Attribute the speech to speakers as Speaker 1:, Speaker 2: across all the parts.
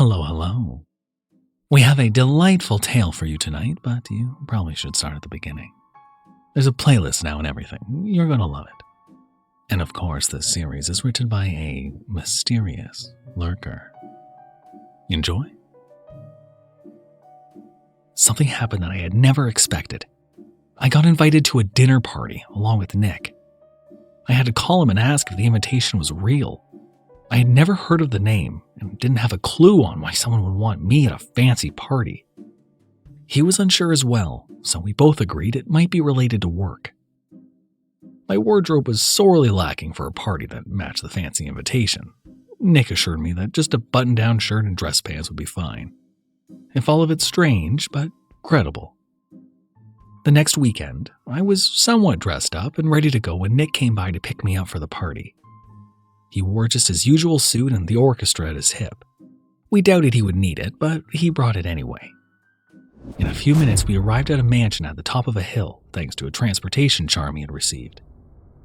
Speaker 1: Hello, hello. We have a delightful tale for you tonight, but you probably should start at the beginning. There's a playlist now and everything. You're going to love it. And of course, this series is written by A Mysterious Lurker. Enjoy. Something happened that I had never expected. I got invited to a dinner party along with Nick. I had to call him and ask if the invitation was real. I had never heard of the name and didn't have a clue on why someone would want me at a fancy party. He was unsure as well, so we both agreed it might be related to work. My wardrobe was sorely lacking for a party that matched the fancy invitation. Nick assured me that just a button-down shirt and dress pants would be fine. If all of it strange, but credible. The next weekend, I was somewhat dressed up and ready to go when Nick came by to pick me up for the party. He wore just his usual suit and the orchestra at his hip. We doubted he would need it, but he brought it anyway. In a few minutes, we arrived at a mansion at the top of a hill, thanks to a transportation charm he had received.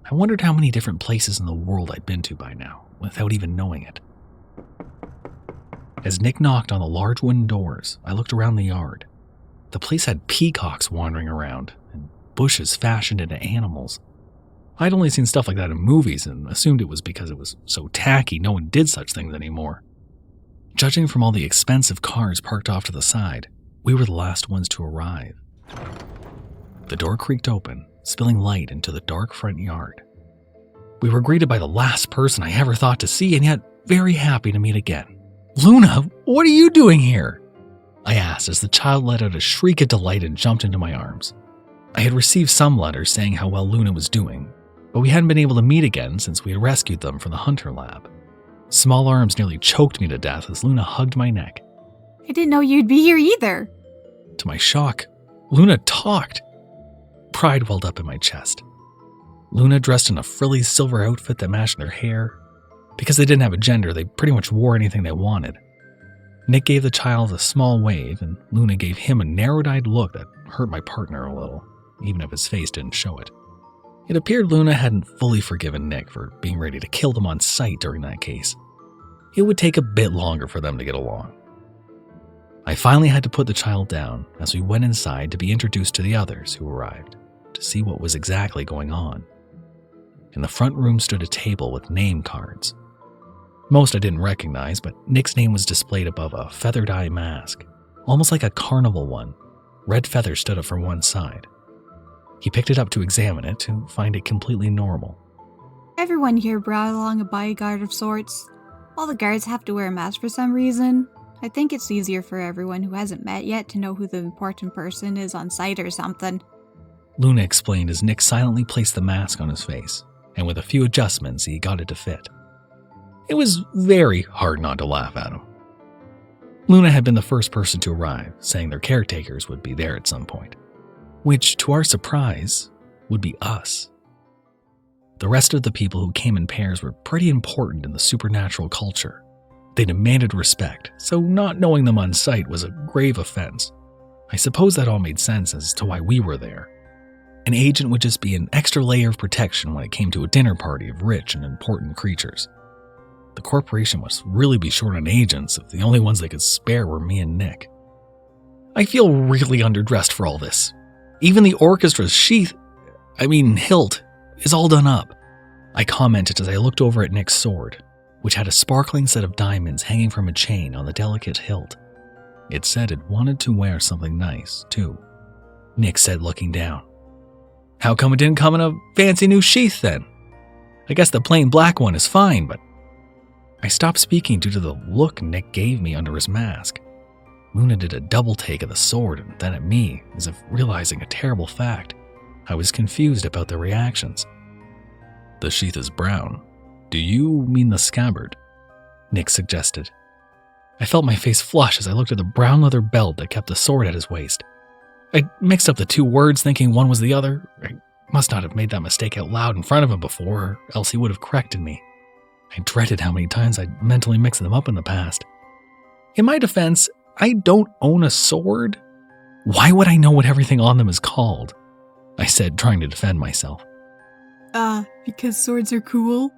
Speaker 1: I wondered how many different places in the world I'd been to by now, without even knowing it. As Nick knocked on the large wooden doors, I looked around the yard. The place had peacocks wandering around, and bushes fashioned into animals. I'd only seen stuff like that in movies and assumed it was because it was so tacky no one did such things anymore. Judging from all the expensive cars parked off to the side, we were the last ones to arrive. The door creaked open, spilling light into the dark front yard. We were greeted by the last person I ever thought to see, and yet very happy to meet again. "Luna, what are you doing here?" I asked as the child let out a shriek of delight and jumped into my arms. I had received some letters saying how well Luna was doing, but we hadn't been able to meet again since we had rescued them from the hunter lab. Small arms nearly choked me to death as Luna hugged my neck.
Speaker 2: I didn't know you'd be here either.
Speaker 1: To my shock, Luna talked. Pride welled up in my chest. Luna dressed in a frilly silver outfit that matched her hair. Because they didn't have a gender, they pretty much wore anything they wanted. Nick gave the child a small wave, and Luna gave him a narrowed-eyed look that hurt my partner a little, even if his face didn't show it. It appeared Luna hadn't fully forgiven Nick for being ready to kill them on sight during that case. It would take a bit longer for them to get along. I finally had to put the child down as we went inside to be introduced to the others who arrived, to see what was exactly going on. In the front room stood a table with name cards. Most I didn't recognize, but Nick's name was displayed above a feathered eye mask, almost like a carnival one. Red feathers stood up from one side. He picked it up to examine it to find it completely normal.
Speaker 2: Everyone here brought along a bodyguard of sorts. All the guards have to wear a mask for some reason. I think it's easier for everyone who hasn't met yet to know who the important person is on site or something.
Speaker 1: Luna explained as Nick silently placed the mask on his face, and with a few adjustments he got it to fit. It was very hard not to laugh at him. Luna had been the first person to arrive, saying their caretakers would be there at some point. Which, to our surprise, would be us. The rest of the people who came in pairs were pretty important in the supernatural culture. They demanded respect, so not knowing them on sight was a grave offense. I suppose that all made sense as to why we were there. An agent would just be an extra layer of protection when it came to a dinner party of rich and important creatures. The corporation must really be short on agents if the only ones they could spare were me and Nick. I feel really underdressed for all this. Even the orchestra's hilt, is all done up. I commented as I looked over at Nick's sword, which had a sparkling set of diamonds hanging from a chain on the delicate hilt. It said it wanted to wear something nice, too. Nick said, looking down. "How come it didn't come in a fancy new sheath, then? I guess the plain black one is fine, but..." I stopped speaking due to the look Nick gave me under his mask. Luna did a double take of the sword and then at me, as if realizing a terrible fact. I was confused about their reactions. "The sheath is brown. Do you mean the scabbard?" Nick suggested. I felt my face flush as I looked at the brown leather belt that kept the sword at his waist. I mixed up the two words thinking one was the other. I must not have made that mistake out loud in front of him before, or else he would have corrected me. I dreaded how many times I'd mentally mixed them up in the past. In my defense, I don't own a sword. Why would I know what everything on them is called? I said, trying to defend myself.
Speaker 2: Because swords are cool?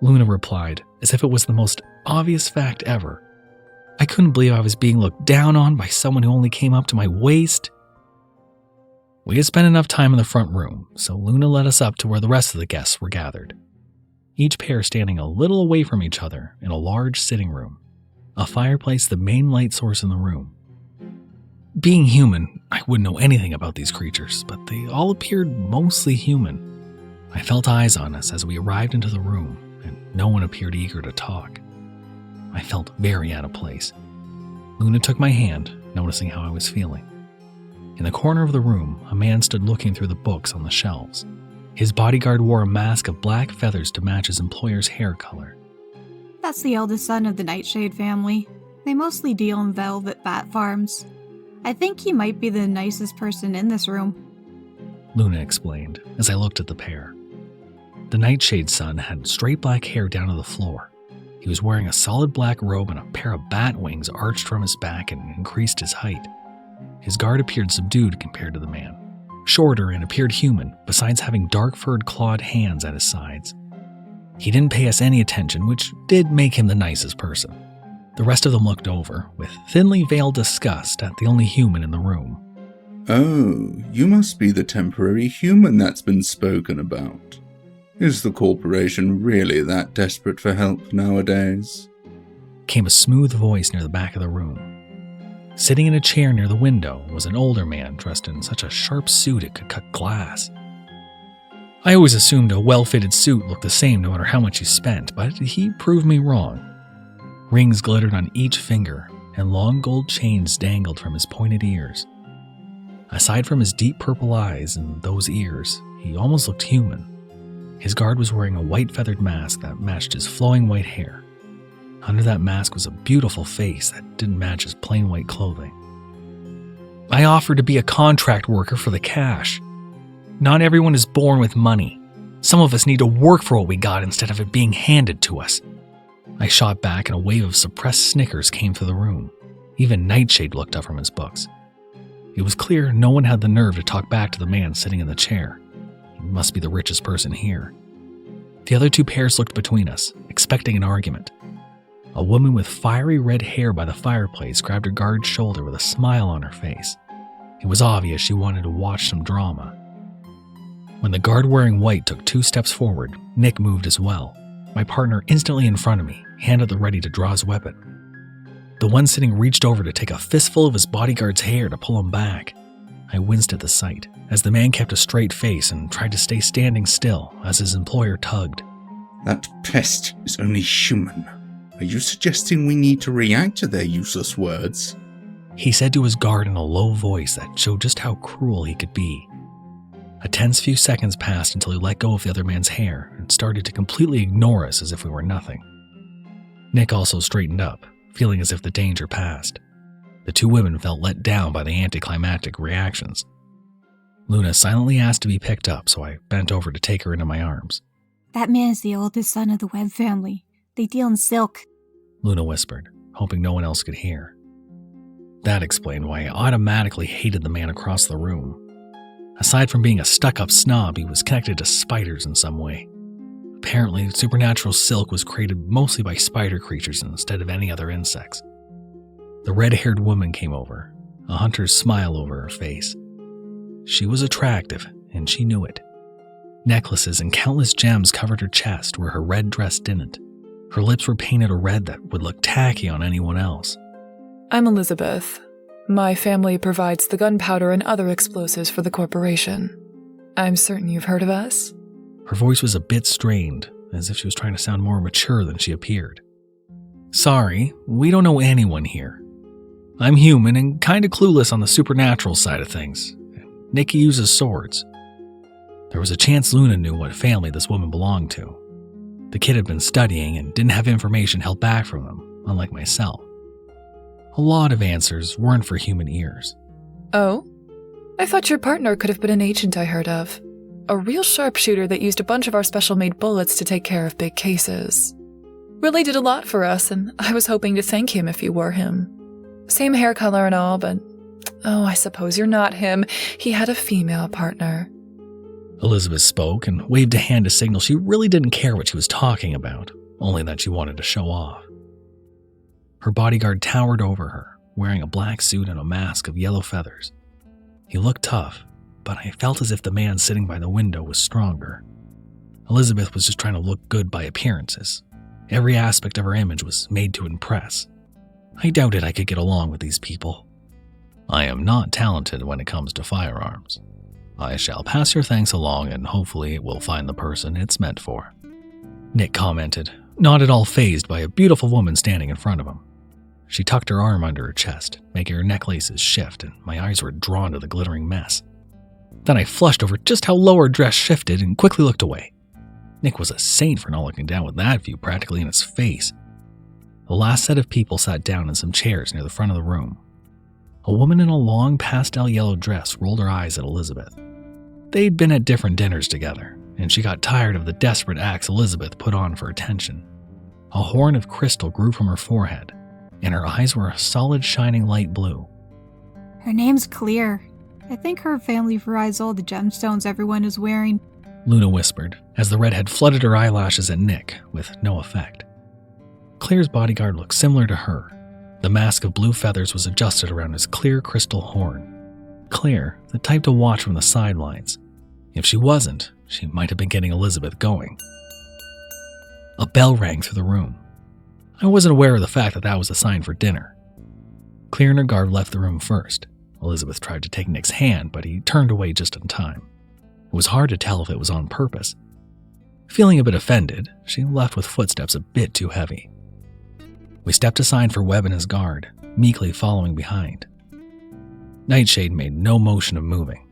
Speaker 1: Luna replied, as if it was the most obvious fact ever. I couldn't believe I was being looked down on by someone who only came up to my waist. We had spent enough time in the front room, so Luna led us up to where the rest of the guests were gathered. Each pair standing a little away from each other in a large sitting room, a fireplace the main light source in the room. Being human, I wouldn't know anything about these creatures, but they all appeared mostly human. I felt eyes on us as we arrived into the room, and no one appeared eager to talk. I felt very out of place. Luna took my hand, noticing how I was feeling. In the corner of the room, a man stood looking through the books on the shelves. His bodyguard wore a mask of black feathers to match his employer's hair color.
Speaker 2: That's the eldest son of the Nightshade family. They mostly deal in velvet bat farms. I think he might be the nicest person in this room,
Speaker 1: Luna explained as I looked at the pair. The Nightshade son had straight black hair down to the floor. He was wearing a solid black robe and a pair of bat wings arched from his back and increased his height. His guard appeared subdued compared to the man, shorter and appeared human, besides having dark-furred clawed hands at his sides. He didn't pay us any attention, which did make him the nicest person. The rest of them looked over, with thinly veiled disgust at the only human in the room.
Speaker 3: Oh, you must be the temporary human that's been spoken about. Is the corporation really that desperate for help nowadays?
Speaker 1: Came a smooth voice near the back of the room. Sitting in a chair near the window was an older man dressed in such a sharp suit it could cut glass. I always assumed a well-fitted suit looked the same no matter how much you spent, but he proved me wrong. Rings glittered on each finger, and long gold chains dangled from his pointed ears. Aside from his deep purple eyes and those ears, he almost looked human. His guard was wearing a white feathered mask that matched his flowing white hair. Under that mask was a beautiful face that didn't match his plain white clothing. I offered to be a contract worker for the cash. Not everyone is born with money. Some of us need to work for what we got instead of it being handed to us. I shot back and a wave of suppressed snickers came through the room. Even Nightshade looked up from his books. It was clear no one had the nerve to talk back to the man sitting in the chair. He must be the richest person here. The other two pairs looked between us, expecting an argument. A woman with fiery red hair by the fireplace grabbed her guard's shoulder with a smile on her face. It was obvious she wanted to watch some drama. When the guard wearing white took 2 steps forward, Nick moved as well. My partner instantly in front of me, hand at the ready to draw his weapon. The one sitting reached over to take a fistful of his bodyguard's hair to pull him back. I winced at the sight, as the man kept a straight face and tried to stay standing still as his employer tugged.
Speaker 3: That pest is only human. Are you suggesting we need to react to their useless words?
Speaker 1: He said to his guard in a low voice that showed just how cruel he could be. A tense few seconds passed until he let go of the other man's hair and started to completely ignore us as if we were nothing. Nick also straightened up, feeling as if the danger passed. The 2 women felt let down by the anticlimactic reactions. Luna silently asked to be picked up, so I bent over to take her into my arms.
Speaker 2: That man is the oldest son of the Webb family. They deal in silk,
Speaker 1: Luna whispered, hoping no one else could hear. That explained why I automatically hated the man across the room. Aside from being a stuck-up snob, he was connected to spiders in some way. Apparently, supernatural silk was created mostly by spider creatures instead of any other insects. The red-haired woman came over, a hunter's smile over her face. She was attractive, and she knew it. Necklaces and countless gems covered her chest where her red dress didn't. Her lips were painted a red that would look tacky on anyone else.
Speaker 4: I'm Elizabeth. My family provides the gunpowder and other explosives for the corporation. I'm certain you've heard of us.
Speaker 1: Her voice was a bit strained, as if she was trying to sound more mature than she appeared. Sorry, we don't know anyone here. I'm human and kinda clueless on the supernatural side of things. Nikki uses swords. There was a chance Luna knew what family this woman belonged to. The kid had been studying and didn't have information held back from him, unlike myself. A lot of answers weren't for human ears.
Speaker 4: Oh? I thought your partner could have been an agent I heard of. A real sharpshooter that used a bunch of our special-made bullets to take care of big cases. Really did a lot for us, and I was hoping to thank him if you were him. Same hair color and all, but... Oh, I suppose you're not him. He had a female partner.
Speaker 1: Elizabeth spoke and waved a hand to signal she really didn't care what she was talking about, only that she wanted to show off. Her bodyguard towered over her, wearing a black suit and a mask of yellow feathers. He looked tough, but I felt as if the man sitting by the window was stronger. Elizabeth was just trying to look good by appearances. Every aspect of her image was made to impress. I doubted I could get along with these people. I am not talented when it comes to firearms. I shall pass your thanks along and hopefully it will find the person it's meant for. Nick commented, not at all fazed by a beautiful woman standing in front of him. She tucked her arm under her chest, making her necklaces shift, and my eyes were drawn to the glittering mess. Then I flushed over just how low her dress shifted and quickly looked away. Nick was a saint for not looking down with that view practically in his face. The last set of people sat down in some chairs near the front of the room. A woman in a long pastel yellow dress rolled her eyes at Elizabeth. They'd been at different dinners together, and she got tired of the desperate acts Elizabeth put on for attention. A horn of crystal grew from her forehead, and her eyes were a solid shining light blue.
Speaker 2: Her name's Clear. I think her family provides all the gemstones everyone is wearing.
Speaker 1: Luna whispered, as the redhead flooded her eyelashes at Nick, with no effect. Clear's bodyguard looked similar to her. The mask of blue feathers was adjusted around his clear crystal horn. Clear, the type to watch from the sidelines. If she wasn't, she might have been getting Elizabeth going. A bell rang through the room. I wasn't aware of the fact that was a sign for dinner. Clear and her guard left the room first. Elizabeth tried to take Nick's hand, but he turned away just in time. It was hard to tell if it was on purpose. Feeling a bit offended, she left with footsteps a bit too heavy. We stepped aside for Webb and his guard, meekly following behind. Nightshade made no motion of moving.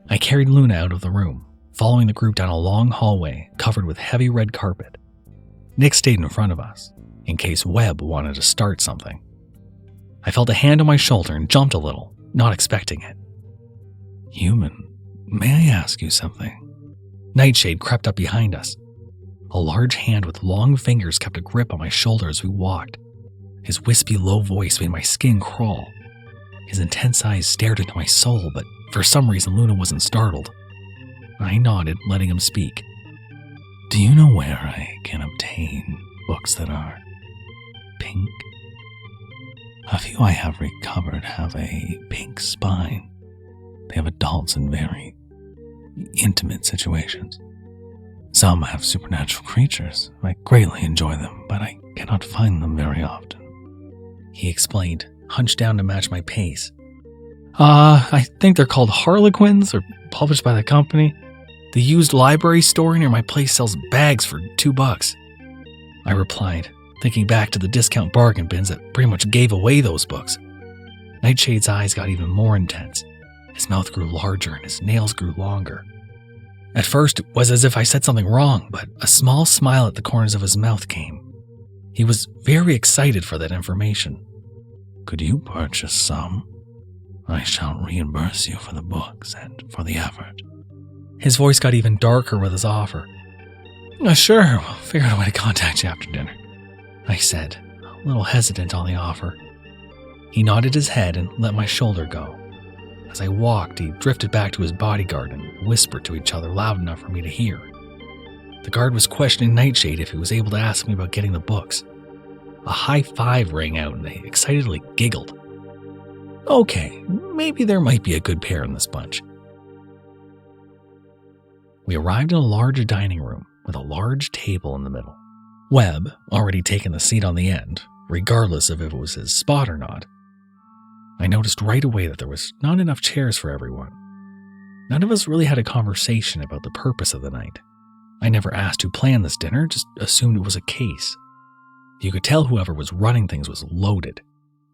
Speaker 1: I carried Luna out of the room, following the group down a long hallway covered with heavy red carpet. Nick stayed in front of us, in case Webb wanted to start something. I felt a hand on my shoulder and jumped a little, not expecting it. Human, may I ask you something? Nightshade crept up behind us. A large hand with long fingers kept a grip on my shoulder as we walked. His wispy, low voice made my skin crawl. His intense eyes stared into my soul, but for some reason Luna wasn't startled. I nodded, letting him speak. Do you know where I can obtain books that are pink? A few I have recovered have a pink spine. They have adults in very intimate situations. Some have supernatural creatures. I greatly enjoy them, but I cannot find them very often. He explained, hunched down to match my pace. I think they're called Harlequins, or published by the company. The used library store near my place sells bags for $2. I replied, thinking back to the discount bargain bins that pretty much gave away those books. Nightshade's eyes got even more intense. His mouth grew larger and his nails grew longer. At first, it was as if I said something wrong, but a small smile at the corners of his mouth came. He was very excited for that information. Could you purchase some? I shall reimburse you for the books and for the effort. His voice got even darker with his offer. Sure, we'll figure out a way to contact you after dinner, I said, a little hesitant on the offer. He nodded his head and let my shoulder go. As I walked, he drifted back to his bodyguard and whispered to each other loud enough for me to hear. The guard was questioning Nightshade if he was able to ask me about getting the books. A high five rang out and they excitedly giggled. Okay, maybe there might be a good pair in this bunch. We arrived in a large dining room with a large table in the middle. Webb, already taken the seat on the end, regardless of if it was his spot or not. I noticed right away that there was not enough chairs for everyone. None of us really had a conversation about the purpose of the night. I never asked who planned this dinner, just assumed it was a case. You could tell whoever was running things was loaded.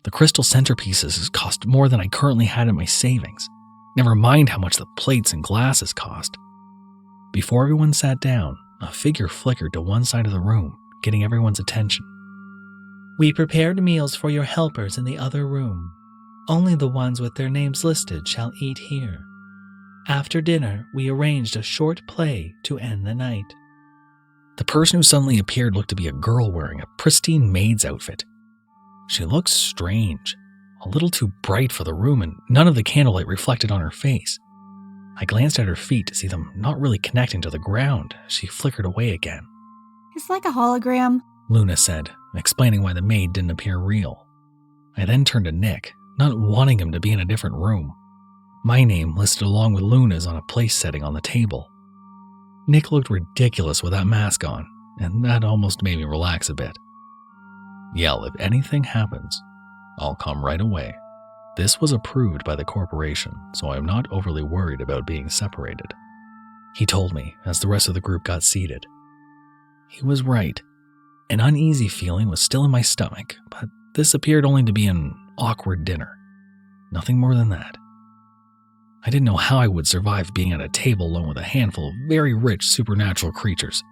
Speaker 1: The crystal centerpieces cost more than I currently had in my savings. Never mind how much the plates and glasses cost. Before everyone sat down, a figure flickered to one side of the room, getting everyone's attention.
Speaker 5: We prepared meals for your helpers in the other room. Only the ones with their names listed shall eat here. After dinner, we arranged a short play to end the night.
Speaker 1: The person who suddenly appeared looked to be a girl wearing a pristine maid's outfit. She looked strange, a little too bright for the room, and none of the candlelight reflected on her face. I glanced at her feet to see them not really connecting to the ground as she flickered away again.
Speaker 2: It's like a hologram,
Speaker 1: Luna said, explaining why the maid didn't appear real. I then turned to Nick, not wanting him to be in a different room. My name listed along with Luna's on a place setting on the table. Nick looked ridiculous with that mask on, and that almost made me relax a bit. Yell, if anything happens, I'll come right away. This was approved by the corporation, so I'm not overly worried about being separated. He told me as the rest of the group got seated. He was right. An uneasy feeling was still in my stomach, but this appeared only to be an awkward dinner. Nothing more than that. I didn't know how I would survive being at a table alone with a handful of very rich supernatural creatures.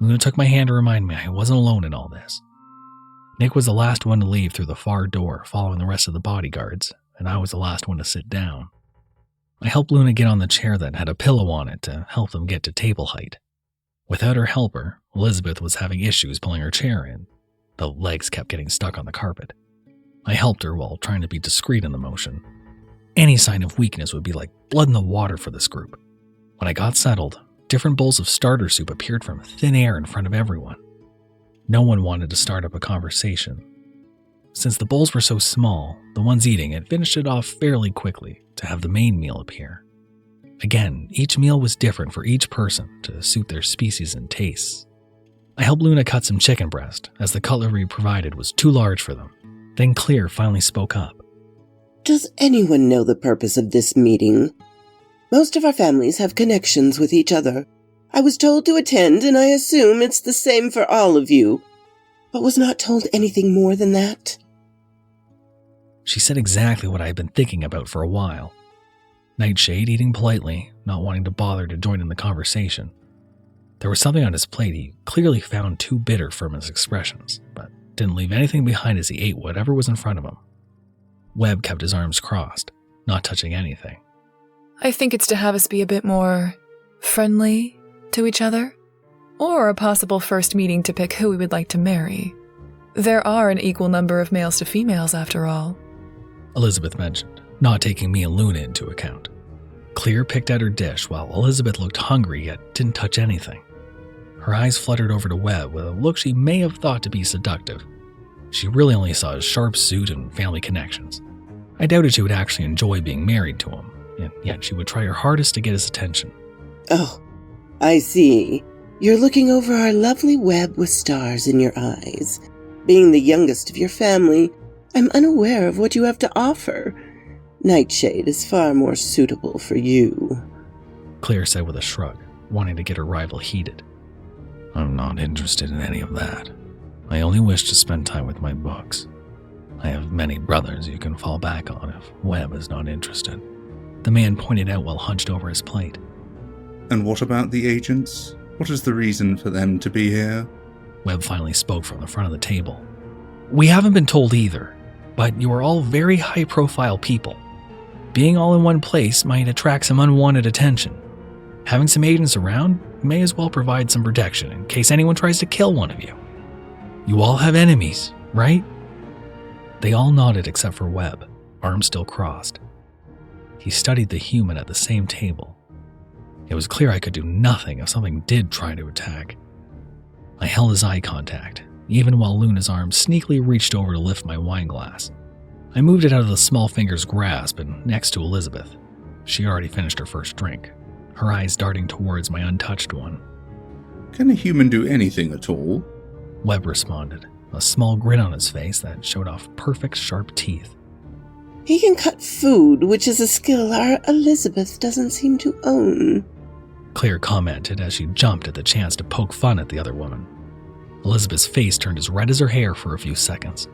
Speaker 1: Luna took my hand to remind me I wasn't alone in all this. Nick was the last one to leave through the far door, following the rest of the bodyguards, and I was the last one to sit down. I helped Luna get on the chair that had a pillow on it to help them get to table height. Without her helper, Elizabeth was having issues pulling her chair in. The legs kept getting stuck on the carpet. I helped her while trying to be discreet in the motion. Any sign of weakness would be like blood in the water for this group. When I got settled, different bowls of starter soup appeared from thin air in front of everyone. No one wanted to start up a conversation. Since the bowls were so small, the ones eating it finished it off fairly quickly to have the main meal appear. Again, each meal was different for each person to suit their species and tastes. I helped Luna cut some chicken breast, as the cutlery provided was too large for them. Then Clear finally spoke up.
Speaker 6: Does anyone know the purpose of this meeting? Most of our families have connections with each other. I was told to attend, and I assume it's the same for all of you, but was not told anything more than that.
Speaker 1: She said exactly what I had been thinking about for a while. Nightshade eating politely, not wanting to bother to join in the conversation. There was something on his plate he clearly found too bitter from his expressions, but didn't leave anything behind as he ate whatever was in front of him. Webb kept his arms crossed, not touching anything.
Speaker 4: I think it's to have us be a bit more friendly to each other, or a possible first meeting to pick who we would like to marry. There are an equal number of males to females, after all.
Speaker 1: Elizabeth mentioned, not taking me and Luna into account. Clear picked at her dish while Elizabeth looked hungry yet didn't touch anything. Her eyes fluttered over to Webb with a look she may have thought to be seductive. She really only saw his sharp suit and family connections. I doubted she would actually enjoy being married to him, and yet she would try her hardest to get his attention.
Speaker 6: Oh, I see. You're looking over our lovely Webb with stars in your eyes. Being the youngest of your family, I'm unaware of what you have to offer. Nightshade is far more suitable for you,
Speaker 1: Clear said with a shrug, wanting to get her rival heated. I'm not interested in any of that. I only wish to spend time with my books. I have many brothers you can fall back on if Webb is not interested. The man pointed out while hunched over his plate.
Speaker 3: And what about the agents? What is the reason for them to be here?
Speaker 1: Webb finally spoke from the front of the table. We haven't been told either, but you are all very high-profile people. Being all in one place might attract some unwanted attention. Having some agents around may as well provide some protection in case anyone tries to kill one of you. You all have enemies, right? They all nodded except for Webb, arms still crossed. He studied the human at the same table. It was clear I could do nothing if something did try to attack. I held his eye contact, even while Luna's arm sneakily reached over to lift my wine glass. I moved it out of the small finger's grasp and next to Elizabeth. She already finished her first drink, her eyes darting towards my untouched one.
Speaker 3: Can a human do anything at all?
Speaker 1: Webb responded, a small grin on his face that showed off perfect sharp teeth.
Speaker 6: He can cut food, which is a skill our Elizabeth doesn't seem to own,
Speaker 1: Clear commented as she jumped at the chance to poke fun at the other woman. Elizabeth's face turned as red as her hair for a few seconds.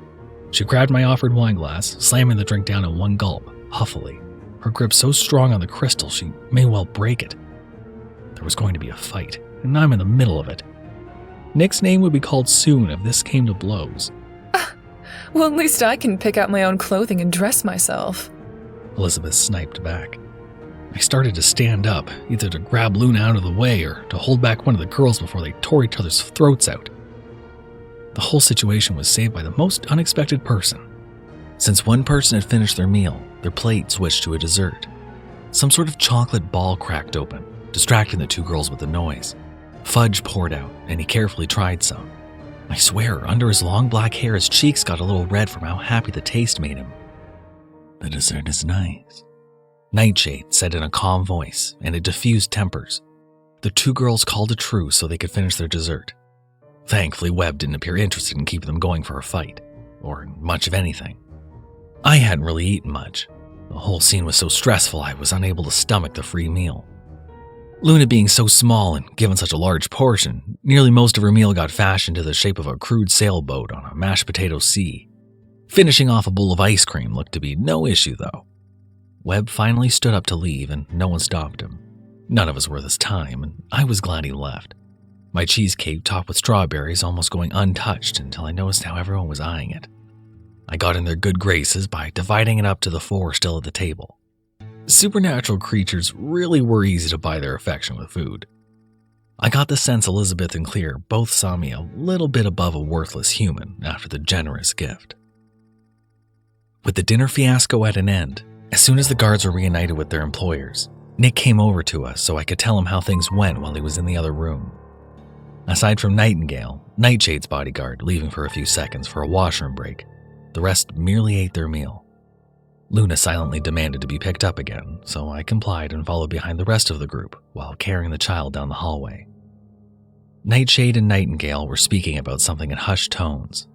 Speaker 1: She grabbed my offered wine glass, slamming the drink down in one gulp, huffily, her grip so strong on the crystal she may well break it. There was going to be a fight, and I'm in the middle of it. Nick's name would be called soon if this came to blows.
Speaker 4: Well, at least I can pick out my own clothing and dress myself.
Speaker 1: Elizabeth sniped back. I started to stand up, either to grab Luna out of the way or to hold back one of the girls before they tore each other's throats out. The whole situation was saved by the most unexpected person. Since one person had finished their meal, their plate switched to a dessert. Some sort of chocolate ball cracked open, distracting the two girls with the noise. Fudge poured out, and he carefully tried some. I swear, under his long black hair, his cheeks got a little red from how happy the taste made him. "The dessert is nice," Nightshade said in a calm voice, and it diffused tempers. The two girls called a truce so they could finish their dessert. Thankfully, Webb didn't appear interested in keeping them going for a fight, or much of anything. I hadn't really eaten much. The whole scene was so stressful I was unable to stomach the free meal. Luna being so small and given such a large portion, nearly most of her meal got fashioned to the shape of a crude sailboat on a mashed potato sea. Finishing off a bowl of ice cream looked to be no issue, though. Webb finally stood up to leave, and no one stopped him. None of us were this time, and I was glad he left. My cheesecake topped with strawberries almost going untouched until I noticed how everyone was eyeing it. I got in their good graces by dividing it up to the four still at the table. Supernatural creatures really were easy to buy their affection with food. I got the sense Elizabeth and Clear both saw me a little bit above a worthless human after the generous gift. With the dinner fiasco at an end, as soon as the guards were reunited with their employers, Nick came over to us so I could tell him how things went while he was in the other room. Aside from Nightingale, Nightshade's bodyguard leaving for a few seconds for a washroom break, the rest merely ate their meal. Luna silently demanded to be picked up again, so I complied and followed behind the rest of the group while carrying the child down the hallway. Nightshade and Nightingale were speaking about something in hushed tones.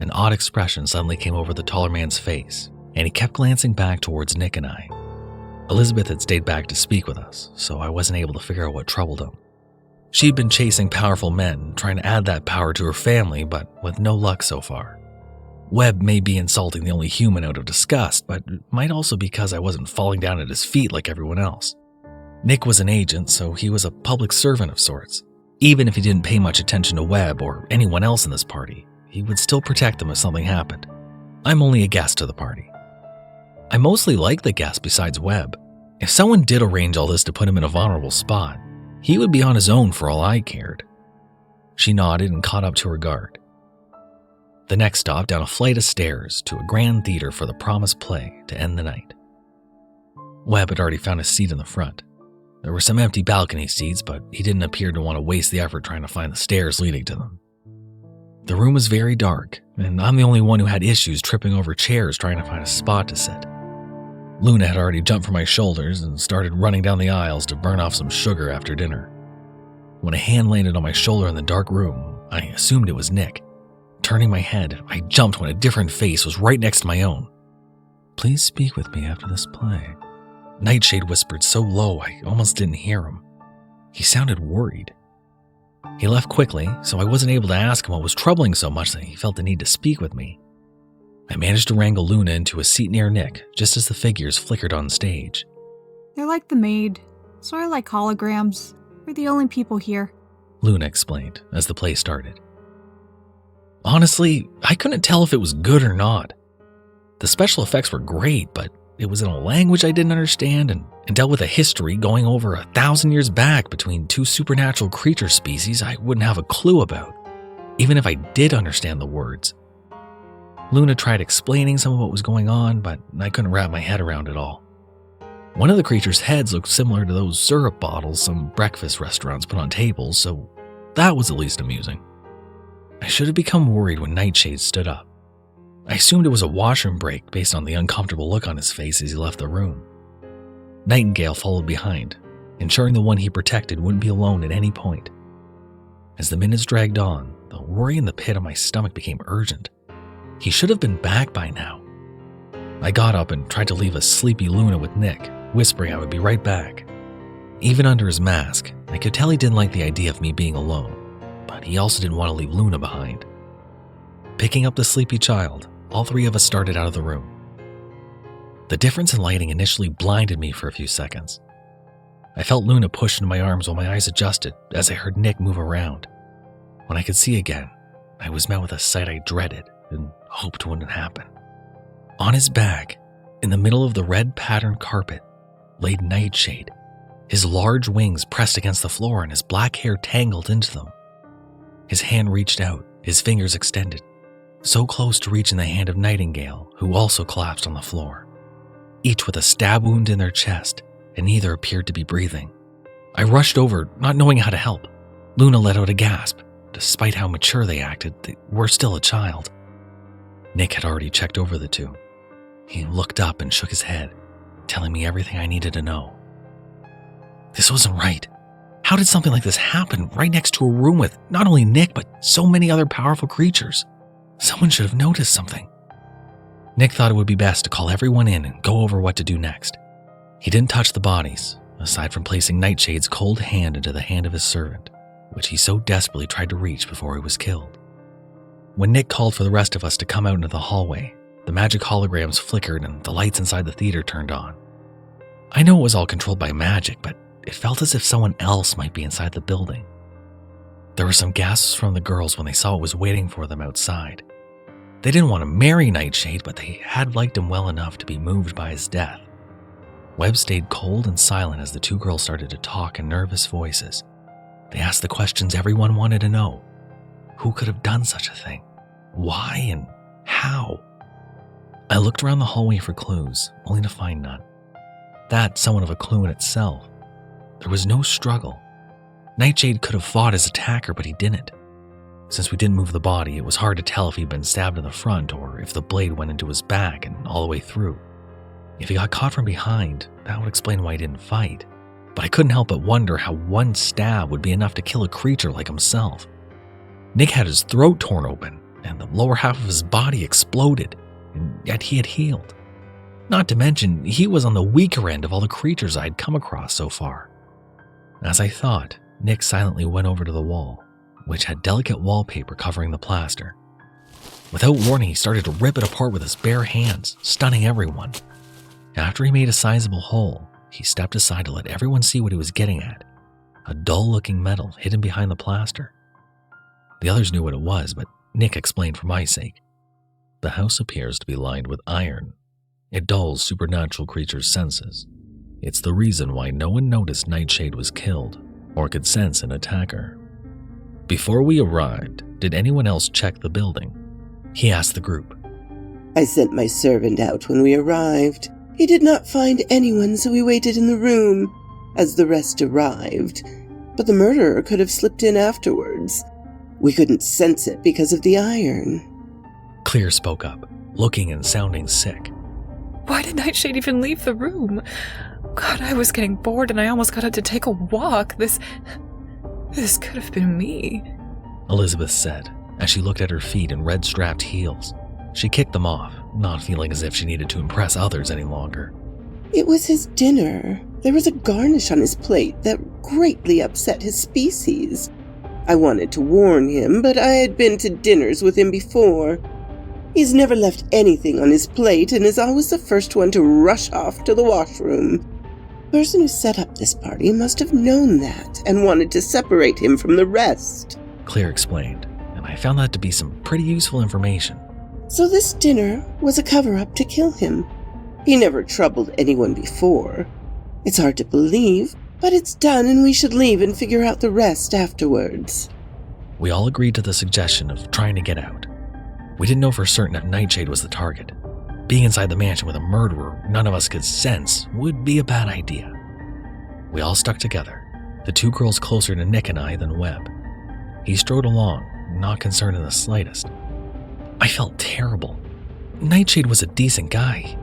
Speaker 1: An odd expression suddenly came over the taller man's face, and he kept glancing back towards Nick and I. Elizabeth had stayed back to speak with us, so I wasn't able to figure out what troubled him. She'd been chasing powerful men, trying to add that power to her family, but with no luck so far. Webb may be insulting the only human out of disgust, but it might also be because I wasn't falling down at his feet like everyone else. Nick was an agent, so he was a public servant of sorts. Even if he didn't pay much attention to Webb or anyone else in this party, he would still protect them if something happened. I'm only a guest to the party. I mostly like the guest besides Webb. If someone did arrange all this to put him in a vulnerable spot, he would be on his own for all I cared. She nodded and caught up to her guard. The next stop down a flight of stairs to a grand theater for the promised play to end the night. Webb had already found a seat in the front. There were some empty balcony seats, but he didn't appear to want to waste the effort trying to find the stairs leading to them. The room was very dark, and I'm the only one who had issues tripping over chairs trying to find a spot to sit. Luna had already jumped from my shoulders and started running down the aisles to burn off some sugar after dinner. When a hand landed on my shoulder in the dark room, I assumed it was Nick. Turning my head, I jumped when a different face was right next to my own. "Please speak with me after this play," Nightshade whispered so low I almost didn't hear him. He sounded worried. He left quickly, so I wasn't able to ask him what was troubling so much that he felt the need to speak with me. I managed to wrangle Luna into a seat near Nick just as the figures flickered on stage.
Speaker 2: They're like the maid, sort of like holograms. We're the only people here,
Speaker 1: Luna explained as the play started. Honestly, I couldn't tell if it was good or not. The special effects were great, but it was in a language I didn't understand and dealt with a history going over 1,000 years back between two supernatural creature species I wouldn't have a clue about, even if I did understand the words. Luna tried explaining some of what was going on, but I couldn't wrap my head around it all. One of the creatures' heads looked similar to those syrup bottles some breakfast restaurants put on tables, so that was at least amusing. I should have become worried when Nightshade stood up. I assumed it was a washroom break based on the uncomfortable look on his face as he left the room. Nightingale followed behind, ensuring the one he protected wouldn't be alone at any point. As the minutes dragged on, the worry in the pit of my stomach became urgent. He should have been back by now. I got up and tried to leave a sleepy Luna with Nick, whispering I would be right back. Even under his mask, I could tell he didn't like the idea of me being alone, but he also didn't want to leave Luna behind. Picking up the sleepy child, all three of us started out of the room. The difference in lighting initially blinded me for a few seconds. I felt Luna push into my arms while my eyes adjusted as I heard Nick move around. When I could see again, I was met with a sight I dreaded and hoped wouldn't happen. On his back, in the middle of the red patterned carpet, laid Nightshade, his large wings pressed against the floor and his black hair tangled into them. His hand reached out, his fingers extended, so close to reaching the hand of Nightingale, who also collapsed on the floor, each with a stab wound in their chest, and neither appeared to be breathing. I rushed over, not knowing how to help. Luna let out a gasp, despite how mature they acted, they were still a child. Nick had already checked over the two. He looked up and shook his head, telling me everything I needed to know. This wasn't right. How did something like this happen right next to a room with not only Nick, but so many other powerful creatures? Someone should have noticed something. Nick thought it would be best to call everyone in and go over what to do next. He didn't touch the bodies, aside from placing Nightshade's cold hand into the hand of his servant, which he so desperately tried to reach before he was killed. When Nick called for the rest of us to come out into the hallway, the magic holograms flickered and the lights inside the theater turned on. I know it was all controlled by magic, but it felt as if someone else might be inside the building. There were some gasps from the girls when they saw what was waiting for them outside. They didn't want to marry Nightshade, but they had liked him well enough to be moved by his death. Webb stayed cold and silent as the two girls started to talk in nervous voices. They asked the questions everyone wanted to know. Who could have done such a thing? Why and how? I looked around the hallway for clues, only to find none. That somewhat of a clue in itself. There was no struggle. Nightshade could have fought his attacker, but he didn't. Since we didn't move the body, it was hard to tell if he'd been stabbed in the front or if the blade went into his back and all the way through. If he got caught from behind, that would explain why he didn't fight. But I couldn't help but wonder how one stab would be enough to kill a creature like himself. Nick had his throat torn open, and the lower half of his body exploded, and yet he had healed. Not to mention, he was on the weaker end of all the creatures I'd come across so far. As I thought, Nick silently went over to the wall, which had delicate wallpaper covering the plaster. Without warning, he started to rip it apart with his bare hands, stunning everyone. After he made a sizable hole, he stepped aside to let everyone see what he was getting at. A dull-looking metal hidden behind the plaster. The others knew what it was, but Nick explained for my sake. The house appears to be lined with iron. It dulls supernatural creatures' senses. It's the reason why no one noticed Nightshade was killed, or could sense an attacker. Before we arrived, did anyone else check the building? He asked the group.
Speaker 6: I sent my servant out when we arrived. He did not find anyone, so we waited in the room as the rest arrived. But the murderer could have slipped in afterwards. We couldn't sense it because of the iron.
Speaker 1: Clear spoke up, looking and sounding sick.
Speaker 4: Why did Nightshade even leave the room? God, I was getting bored and I almost got up to take a walk. This could have been me.
Speaker 1: Elizabeth said, as she looked at her feet in red-strapped heels. She kicked them off, not feeling as if she needed to impress others any longer.
Speaker 6: It was his dinner. There was a garnish on his plate that greatly upset his species. I wanted to warn him, but I had been to dinners with him before. He's never left anything on his plate and is always the first one to rush off to the washroom. The person who set up this party must have known that and wanted to separate him from the rest.
Speaker 1: Claire explained, and I found that to be some pretty useful information.
Speaker 6: So this dinner was a cover-up to kill him. He never troubled anyone before. It's hard to believe, but it's done and we should leave and figure out the rest afterwards.
Speaker 1: We all agreed to the suggestion of trying to get out. We didn't know for certain if Nightshade was the target. Being inside the mansion with a murderer none of us could sense would be a bad idea. We all stuck together, the two girls closer to Nick and I than Webb. He strode along, not concerned in the slightest. I felt terrible. Nightshade was a decent guy.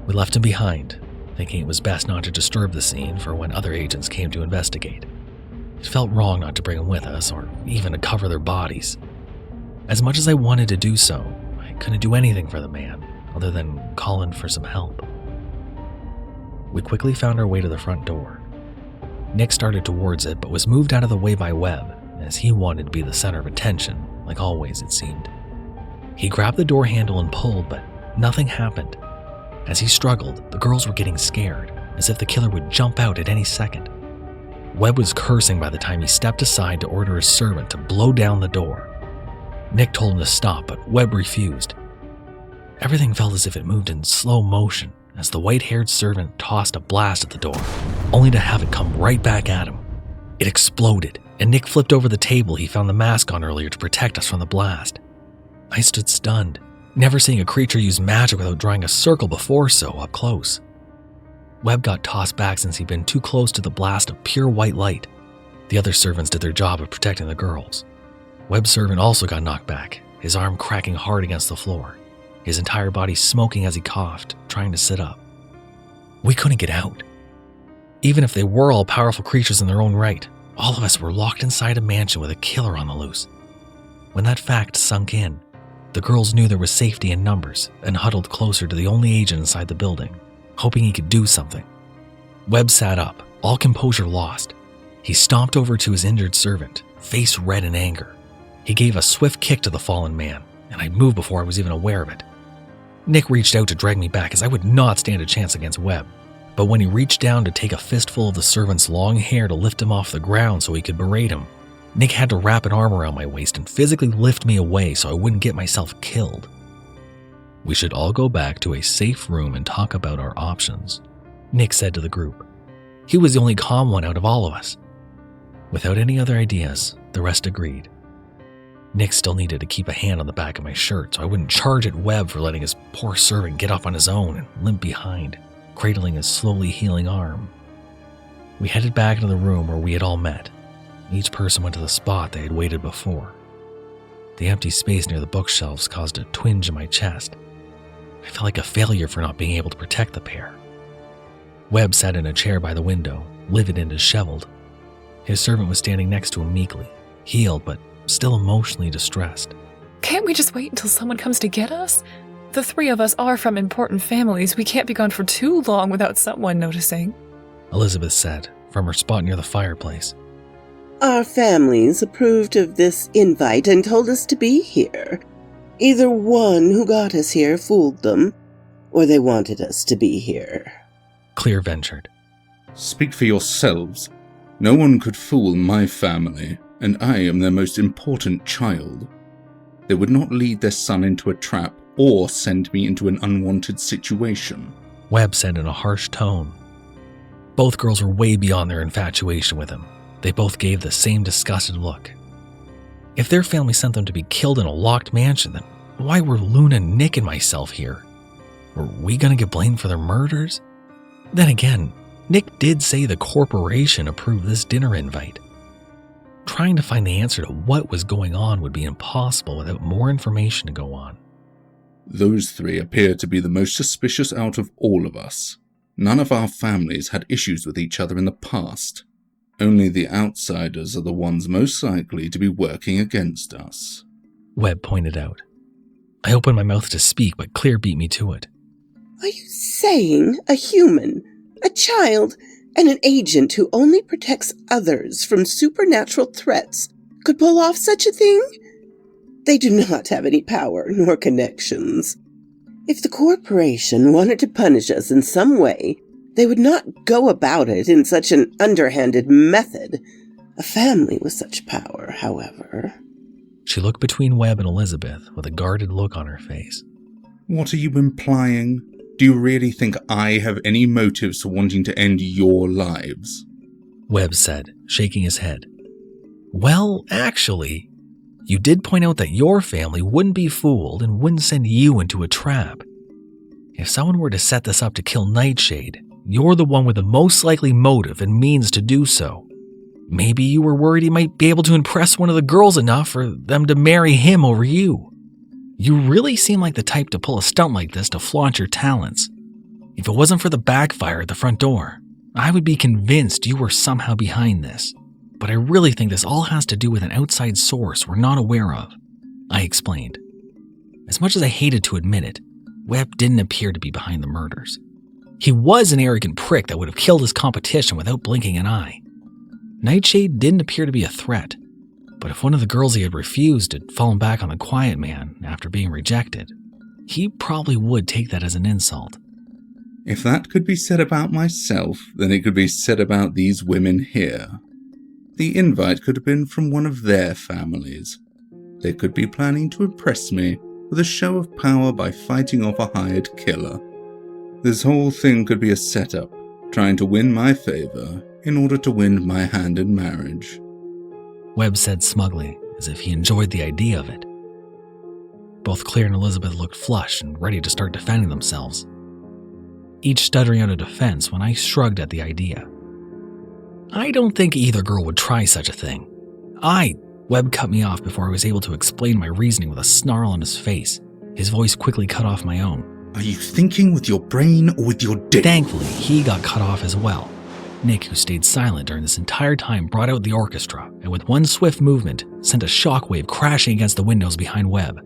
Speaker 1: We left him behind, thinking it was best not to disturb the scene for when other agents came to investigate. It felt wrong not to bring him with us, or even to cover their bodies. As much as I wanted to do so, I couldn't do anything for the man, other than call in for some help. We quickly found our way to the front door. Nick started towards it, but was moved out of the way by Webb, as he wanted to be the center of attention, like always it seemed. He grabbed the door handle and pulled, but nothing happened. As he struggled, the girls were getting scared, as if the killer would jump out at any second. Webb was cursing by the time he stepped aside to order his servant to blow down the door. Nick told him to stop, but Webb refused. Everything felt as if it moved in slow motion as the white-haired servant tossed a blast at the door, only to have it come right back at him. It exploded, and Nick flipped over the table he found the mask on earlier to protect us from the blast. I stood stunned, never seeing a creature use magic without drawing a circle before so up close. Webb got tossed back since he'd been too close to the blast of pure white light. The other servants did their job of protecting the girls. Webb's servant also got knocked back, his arm cracking hard against the floor, his entire body smoking as he coughed, trying to sit up. We couldn't get out. Even if they were all powerful creatures in their own right, all of us were locked inside a mansion with a killer on the loose. When that fact sunk in, the girls knew there was safety in numbers and huddled closer to the only agent inside the building, hoping he could do something. Webb sat up, all composure lost. He stomped over to his injured servant, face red in anger. He gave a swift kick to the fallen man, and I moved before I was even aware of it. Nick reached out to drag me back as I would not stand a chance against Webb, but when he reached down to take a fistful of the servant's long hair to lift him off the ground so he could berate him, Nick had to wrap an arm around my waist and physically lift me away so I wouldn't get myself killed. We should all go back to a safe room and talk about our options, Nick said to the group. He was the only calm one out of all of us. Without any other ideas, the rest agreed. Nick still needed to keep a hand on the back of my shirt so I wouldn't charge at Webb for letting his poor servant get up on his own and limp behind, cradling his slowly healing arm. We headed back into the room where we had all met. Each person went to the spot they had waited before. The empty space near the bookshelves caused a twinge in my chest. I felt like a failure for not being able to protect the pair. Webb sat in a chair by the window, livid and disheveled. His servant was standing next to him meekly, healed but still emotionally distressed.
Speaker 4: Can't we just wait until someone comes to get us? The three of us are from important families. We can't be gone for too long without someone noticing,
Speaker 1: Elizabeth said, from her spot near the fireplace.
Speaker 6: Our families approved of this invite and told us to be here. Either one who got us here fooled them, or they wanted us to be here.
Speaker 1: Clear ventured.
Speaker 3: Speak for yourselves. No one could fool my family, and I am their most important child. They would not lead their son into a trap or send me into an unwanted situation,
Speaker 1: Webb said in a harsh tone. Both girls were way beyond their infatuation with him. They both gave the same disgusted look. If their family sent them to be killed in a locked mansion, then why were Luna, Nick, and myself here? Were we going to get blamed for their murders? Then again, Nick did say the corporation approved this dinner invite. Trying to find the answer to what was going on would be impossible without more information to go on.
Speaker 3: Those three appear to be the most suspicious out of all of us. None of our families had issues with each other in the past. Only the outsiders are the ones most likely to be working against us,
Speaker 1: Webb pointed out. I opened my mouth to speak, but Clear beat me to it.
Speaker 6: Are you saying a human, a child, and an agent who only protects others from supernatural threats could pull off such a thing? They do not have any power nor connections. If the corporation wanted to punish us in some way, they would not go about it in such an underhanded method. A family with such power, however.
Speaker 1: She looked between Webb and Elizabeth with a guarded look on her face.
Speaker 3: What are you implying? Do you really think I have any motives for wanting to end your lives?
Speaker 1: Webb said, shaking his head. Well, actually, you did point out that your family wouldn't be fooled and wouldn't send you into a trap. If someone were to set this up to kill Nightshade, you're the one with the most likely motive and means to do so. Maybe you were worried he might be able to impress one of the girls enough for them to marry him over you. You really seem like the type to pull a stunt like this to flaunt your talents. If it wasn't for the backfire at the front door, I would be convinced you were somehow behind this. But I really think this all has to do with an outside source we're not aware of, I explained. As much as I hated to admit it, Webb didn't appear to be behind the murders. He was an arrogant prick that would have killed his competition without blinking an eye. Nightshade didn't appear to be a threat, but if one of the girls he had refused had fallen back on the quiet man after being rejected, he probably would take that as an insult.
Speaker 3: If that could be said about myself, then it could be said about these women here. The invite could have been from one of their families. They could be planning to impress me with a show of power by fighting off a hired killer. This whole thing could be a setup, trying to win my favor in order to win my hand in marriage,
Speaker 1: Webb said smugly, as if he enjoyed the idea of it. Both Clear and Elizabeth looked flushed and ready to start defending themselves, each stuttering out a defense when I shrugged at the idea. I don't think either girl would try such a thing. Webb cut me off before I was able to explain my reasoning with a snarl on his face. His voice quickly cut off my own.
Speaker 3: Are you thinking with your brain or with your dick?
Speaker 1: Thankfully, he got cut off as well. Nick, who stayed silent during this entire time, brought out the orchestra and with one swift movement, sent a shockwave crashing against the windows behind Webb.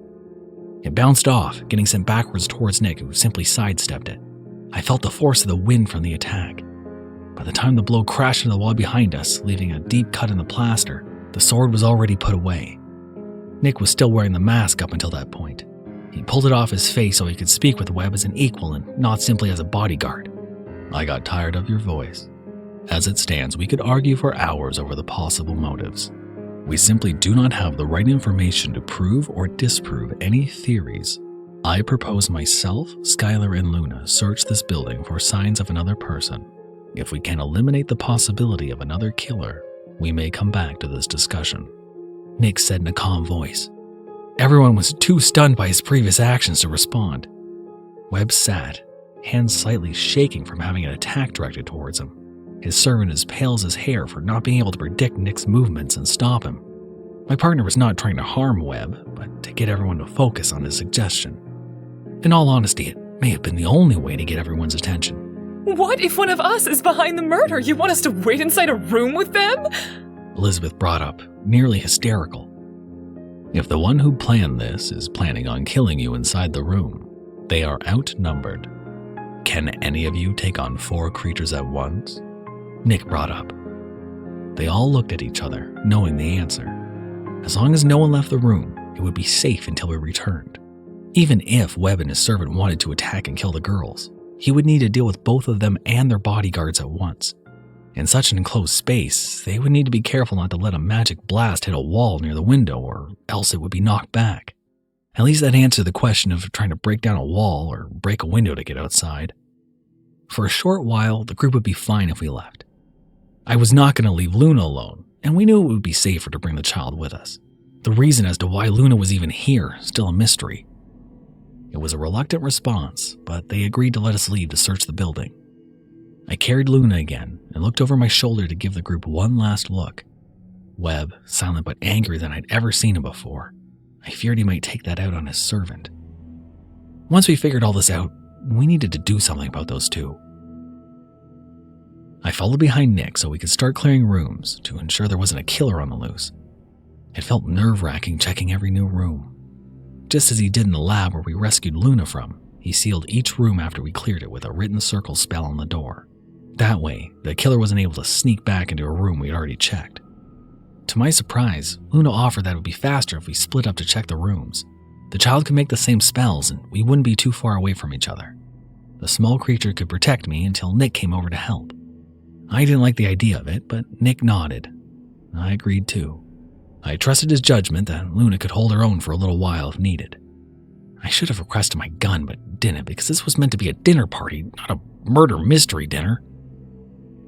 Speaker 1: It bounced off, getting sent backwards towards Nick, who simply sidestepped it. I felt the force of the wind from the attack. By the time the blow crashed into the wall behind us, leaving a deep cut in the plaster, the sword was already put away. Nick was still wearing the mask up until that point. He pulled it off his face so he could speak with Webb as an equal and not simply as a bodyguard. I got tired of your voice. As it stands, we could argue for hours over the possible motives. We simply do not have the right information to prove or disprove any theories. I propose myself, Skyler, and Luna search this building for signs of another person. If we can eliminate the possibility of another killer, we may come back to this discussion. Nick said in a calm voice. Everyone was too stunned by his previous actions to respond. Webb sat, hands slightly shaking from having an attack directed towards him. His servant as pale as his hair for not being able to predict Nick's movements and stop him. My partner was not trying to harm Webb, but to get everyone to focus on his suggestion. In all honesty, it may have been the only way to get everyone's attention.
Speaker 4: What if one of us is behind the murder? You want us to wait inside a room with them?
Speaker 1: Elizabeth brought up, nearly hysterical. If the one who planned this is planning on killing you inside the room, they are outnumbered. Can any of you take on 4 creatures at once? Nick brought up. They all looked at each other, knowing the answer. As long as no one left the room, it would be safe until we returned. Even if Webb and his servant wanted to attack and kill the girls, he would need to deal with both of them and their bodyguards at once. In such an enclosed space, they would need to be careful not to let a magic blast hit a wall near the window, or else it would be knocked back. At least that answered the question of trying to break down a wall or break a window to get outside. For a short while, the group would be fine if we left. I was not going to leave Luna alone, and we knew it would be safer to bring the child with us. The reason as to why Luna was even here, still a mystery. It was a reluctant response, but they agreed to let us leave to search the building. I carried Luna again and looked over my shoulder to give the group one last look. Webb, silent but angry than I'd ever seen him before. I feared he might take that out on his servant. Once we figured all this out, we needed to do something about those two. I followed behind Nick so we could start clearing rooms to ensure there wasn't a killer on the loose. It felt nerve-wracking checking every new room. Just as he did in the lab where we rescued Luna from, he sealed each room after we cleared it with a written circle spell on the door. That way, the killer wasn't able to sneak back into a room we'd already checked. To my surprise, Luna offered that it would be faster if we split up to check the rooms. The child could make the same spells and we wouldn't be too far away from each other. The small creature could protect me until Nick came over to help. I didn't like the idea of it, but Nick nodded. I agreed too. I trusted his judgment that Luna could hold her own for a little while if needed. I should have requested my gun, but didn't because this was meant to be a dinner party, not a murder mystery dinner.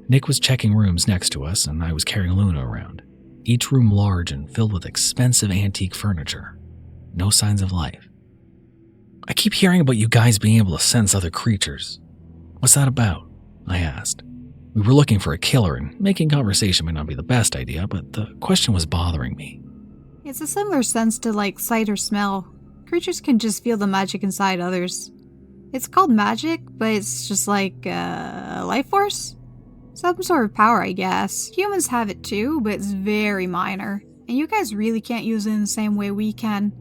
Speaker 1: Nick was checking rooms next to us, and I was carrying Luna around. Each room large and filled with expensive antique furniture. No signs of life. I keep hearing about you guys being able to sense other creatures. What's that about? I asked. We were looking for a killer, and making conversation might not be the best idea, but the question was bothering me.
Speaker 2: It's a similar sense to like sight or smell. Creatures can just feel the magic inside others. It's called magic, but it's just like a life force? Some sort of power, I guess. Humans have it too, but it's very minor, and you guys really can't use it in the same way we can.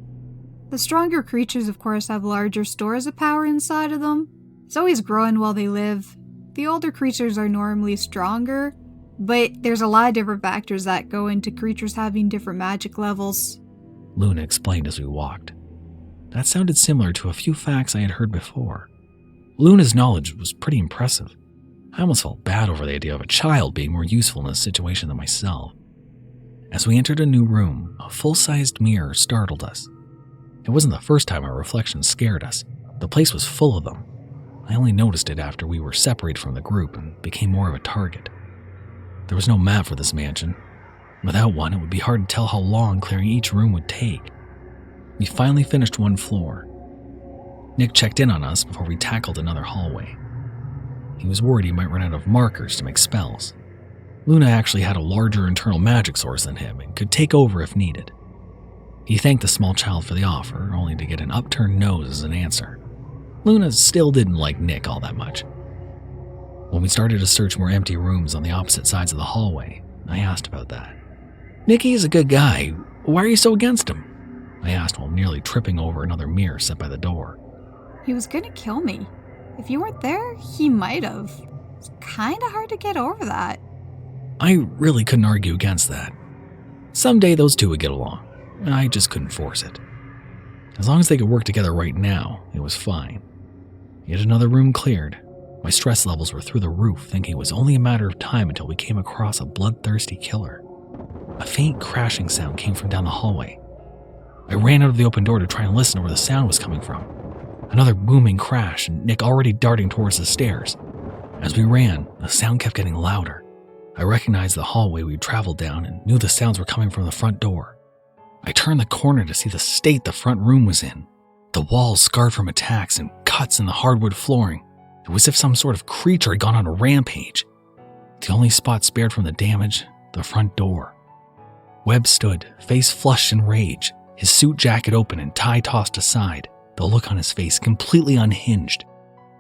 Speaker 2: The stronger creatures, of course, have larger stores of power inside of them. It's always growing while they live. The older creatures are normally stronger, but there's a lot of different factors that go into creatures having different magic levels.
Speaker 1: Luna explained as we walked. That sounded similar to a few facts I had heard before. Luna's knowledge was pretty impressive. I almost felt bad over the idea of a child being more useful in this situation than myself. As we entered a new room, a full-sized mirror startled us. It wasn't the first time our reflection scared us. The place was full of them. I only noticed it after we were separated from the group and became more of a target. There was no map for this mansion. Without one, it would be hard to tell how long clearing each room would take. We finally finished one floor. Nick checked in on us before we tackled another hallway. He was worried he might run out of markers to make spells. Luna actually had a larger internal magic source than him and could take over if needed. He thanked the small child for the offer, only to get an upturned nose as an answer. Luna still didn't like Nick all that much. When we started to search more empty rooms on the opposite sides of the hallway, I asked about that. "Nicky is a good guy. Why are you so against him?" I asked while nearly tripping over another mirror set by the door.
Speaker 2: He was gonna kill me. If you weren't there, he might have. It's kinda hard to get over that.
Speaker 1: I really couldn't argue against that. Someday those two would get along. I just couldn't force it. As long as they could work together right now, it was fine. Yet another room cleared. My stress levels were through the roof, thinking it was only a matter of time until we came across a bloodthirsty killer. A faint crashing sound came from down the hallway. I ran out of the open door to try and listen to where the sound was coming from. Another booming crash, and Nick already darting towards the stairs. As we ran, the sound kept getting louder. I recognized the hallway we'd traveled down and knew the sounds were coming from the front door. I turned the corner to see the state the front room was in. The walls scarred from attacks and cuts in the hardwood flooring. It was as if some sort of creature had gone on a rampage. The only spot spared from the damage, the front door. Webb stood, face flushed in rage, his suit jacket open and tie tossed aside, the look on his face completely unhinged.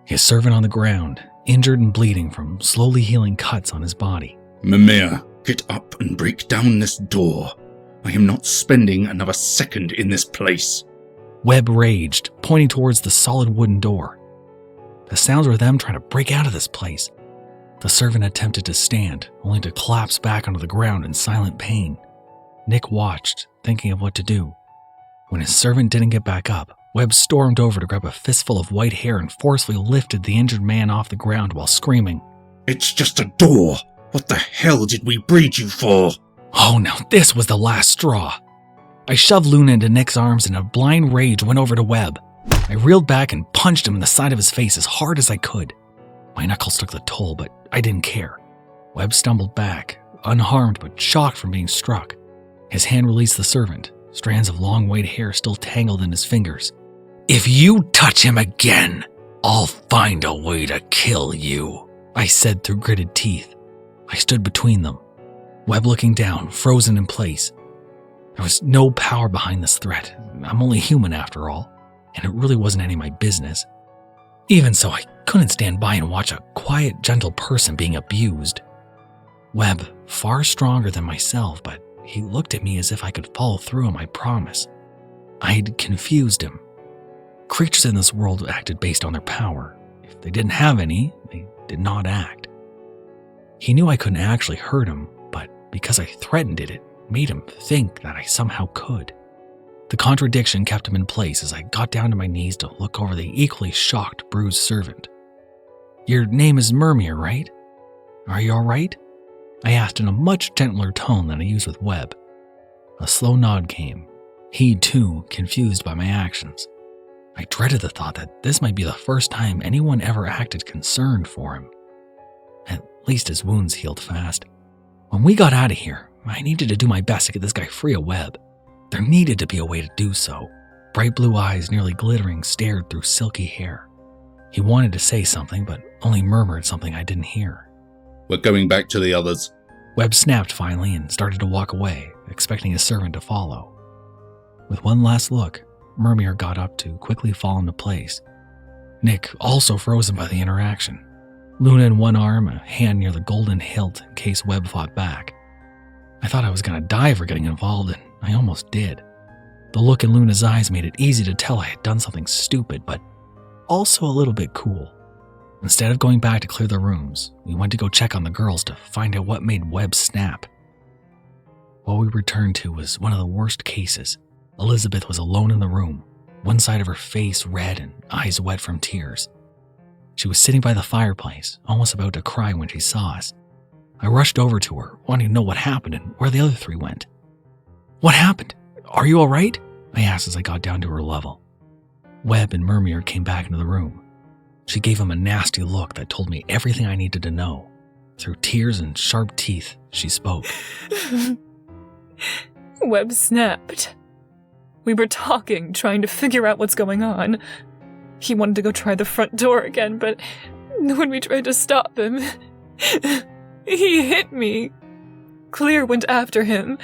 Speaker 1: His servant on the ground, injured and bleeding from slowly healing cuts on his body.
Speaker 3: Mimir, get up and break down this door. I am not spending another second in this place.
Speaker 1: Webb raged, pointing towards the solid wooden door. The sounds were them trying to break out of this place. The servant attempted to stand, only to collapse back onto the ground in silent pain. Nick watched, thinking of what to do. When his servant didn't get back up, Webb stormed over to grab a fistful of white hair and forcefully lifted the injured man off the ground while screaming,
Speaker 3: It's just a door. What the hell did we breed you for?
Speaker 1: Oh, now this was the last straw. I shoved Luna into Nick's arms and in a blind rage went over to Webb. I reeled back and punched him in the side of his face as hard as I could. My knuckles took the toll, but I didn't care. Webb stumbled back, unharmed but shocked from being struck. His hand released the servant, strands of long white hair still tangled in his fingers. "If you touch him again, I'll find a way to kill you," I said through gritted teeth. I stood between them, Webb looking down, frozen in place. There was no power behind this threat. I'm only human after all, and it really wasn't any of my business. Even so, I couldn't stand by and watch a quiet, gentle person being abused. Webb, far stronger than myself, but he looked at me as if I could follow through on my promise. I'd confused him. Creatures in this world acted based on their power. If they didn't have any, they did not act. He knew I couldn't actually hurt him, but because I threatened it, it made him think that I somehow could. The contradiction kept him in place as I got down to my knees to look over the equally shocked, bruised servant. "Your name is Mimir, right? Are you all right?" I asked in a much gentler tone than I used with Webb. A slow nod came. He, too, confused by my actions. I dreaded the thought that this might be the first time anyone ever acted concerned for him. At least his wounds healed fast. When we got out of here, I needed to do my best to get this guy free of Webb. There needed to be a way to do so. Bright blue eyes, nearly glittering, stared through silky hair. He wanted to say something, but only murmured something I didn't hear.
Speaker 3: We're going back to the others.
Speaker 1: Webb snapped finally and started to walk away, expecting his servant to follow. With one last look, Mimir got up to quickly fall into place. Nick, also frozen by the interaction. Luna in one arm, a hand near the golden hilt in case Webb fought back. I thought I was going to die for getting involved, and I almost did. The look in Luna's eyes made it easy to tell I had done something stupid, but also a little bit cool. Instead of going back to clear the rooms, we went to go check on the girls to find out what made Webb snap. What we returned to was one of the worst cases. Elizabeth was alone in the room, one side of her face red and eyes wet from tears. She was sitting by the fireplace, almost about to cry when she saw us. I rushed over to her, wanting to know what happened and where the other three went. "What happened? Are you all right?" I asked as I got down to her level. Webb and Mimir came back into the room. She gave him a nasty look that told me everything I needed to know. Through tears and sharp teeth, she spoke.
Speaker 4: Webb snapped. We were talking, trying to figure out what's going on. He wanted to go try the front door again, but when we tried to stop him, He hit me. Clear went after him.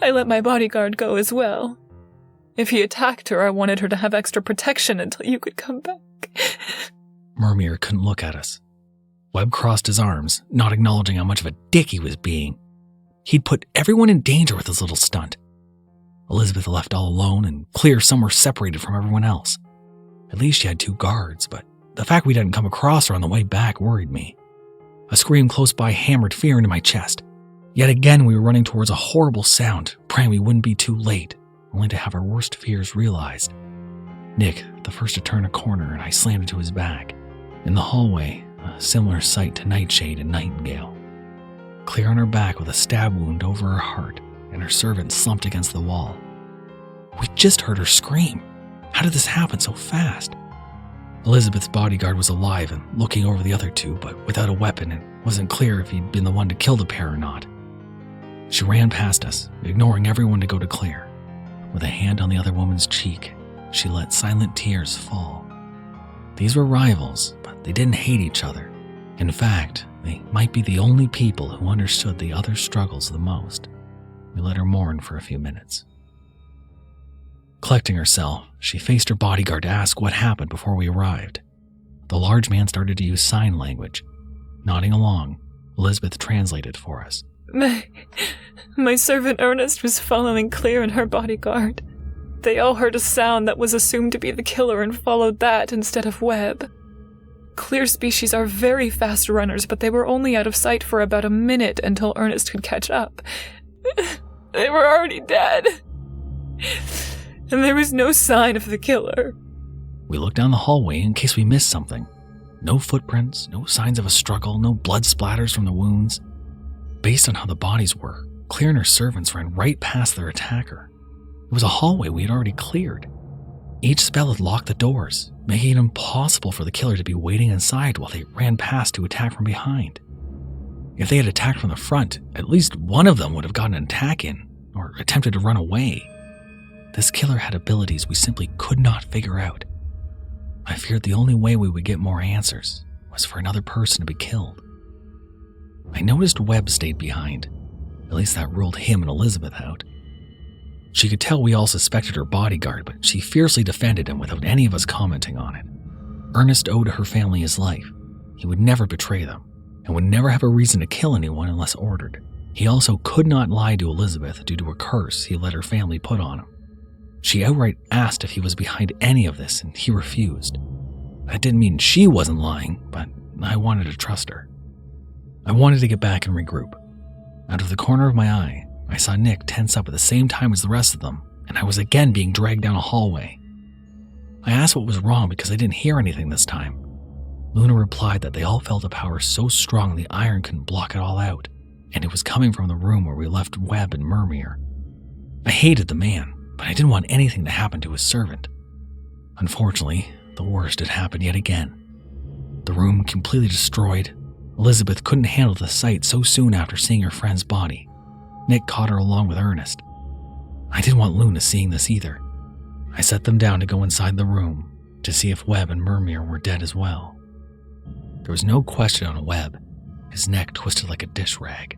Speaker 4: I let my bodyguard go as well. If he attacked her, I wanted her to have extra protection until you could come back.
Speaker 1: Myuu couldn't look at us. Webb crossed his arms, not acknowledging how much of a dick he was being. He'd put everyone in danger with his little stunt. Elizabeth left all alone, and Clear somewhere separated from everyone else. At least she had 2 guards, but the fact we didn't come across her on the way back worried me. A scream close by hammered fear into my chest. Yet again we were running towards a horrible sound, praying we wouldn't be too late, only to have our worst fears realized. Nick, the first to turn a corner, and I slammed into his back. In the hallway, a similar sight to Nightshade and Nightingale. Clear on her back with a stab wound over her heart, and her servant slumped against the wall. We just heard her scream. How did this happen so fast? Elizabeth's bodyguard was alive and looking over the other 2, but without a weapon, and wasn't clear if he'd been the one to kill the pair or not. She ran past us, ignoring everyone to go to Claire. With a hand on the other woman's cheek, she let silent tears fall. These were rivals, but they didn't hate each other. In fact, they might be the only people who understood the other's struggles the most. We let her mourn for a few minutes. Collecting herself, she faced her bodyguard to ask what happened before we arrived. The large man started to use sign language. Nodding along, Elizabeth translated for us.
Speaker 4: My servant Ernest was following Clear and her bodyguard. They all heard a sound that was assumed to be the killer and followed that instead of Webb. Clear species are very fast runners, but they were only out of sight for about a minute until Ernest could catch up. They were already dead. And there was no sign of the killer.
Speaker 1: We looked down the hallway in case we missed something. No footprints, no signs of a struggle, no blood splatters from the wounds. Based on how the bodies were, Clear and her servants ran right past their attacker. It was a hallway we had already cleared. Each spell had locked the doors, making it impossible for the killer to be waiting inside while they ran past to attack from behind. If they had attacked from the front, at least one of them would have gotten an attack in, or attempted to run away. This killer had abilities we simply could not figure out. I feared the only way we would get more answers was for another person to be killed. I noticed Webb stayed behind. At least that ruled him and Elizabeth out. She could tell we all suspected her bodyguard, but she fiercely defended him without any of us commenting on it. Ernest owed her family his life. He would never betray them, and would never have a reason to kill anyone unless ordered. He also could not lie to Elizabeth due to a curse he let her family put on him. She outright asked if he was behind any of this, and he refused. That didn't mean she wasn't lying, but I wanted to trust her. I wanted to get back and regroup. Out of the corner of my eye, I saw Nick tense up at the same time as the rest of them, and I was again being dragged down a hallway. I asked what was wrong because I didn't hear anything this time. Luna replied that they all felt a power so strong the iron couldn't block it all out, and it was coming from the room where we left Webb and Myuu. I hated the man, but I didn't want anything to happen to his servant. Unfortunately, the worst had happened yet again. The room completely destroyed. Elizabeth couldn't handle the sight so soon after seeing her friend's body. Nick caught her along with Ernest. I didn't want Luna seeing this either. I set them down to go inside the room to see if Webb and Myuu were dead as well. There was no question on Webb. His neck twisted like a dish rag.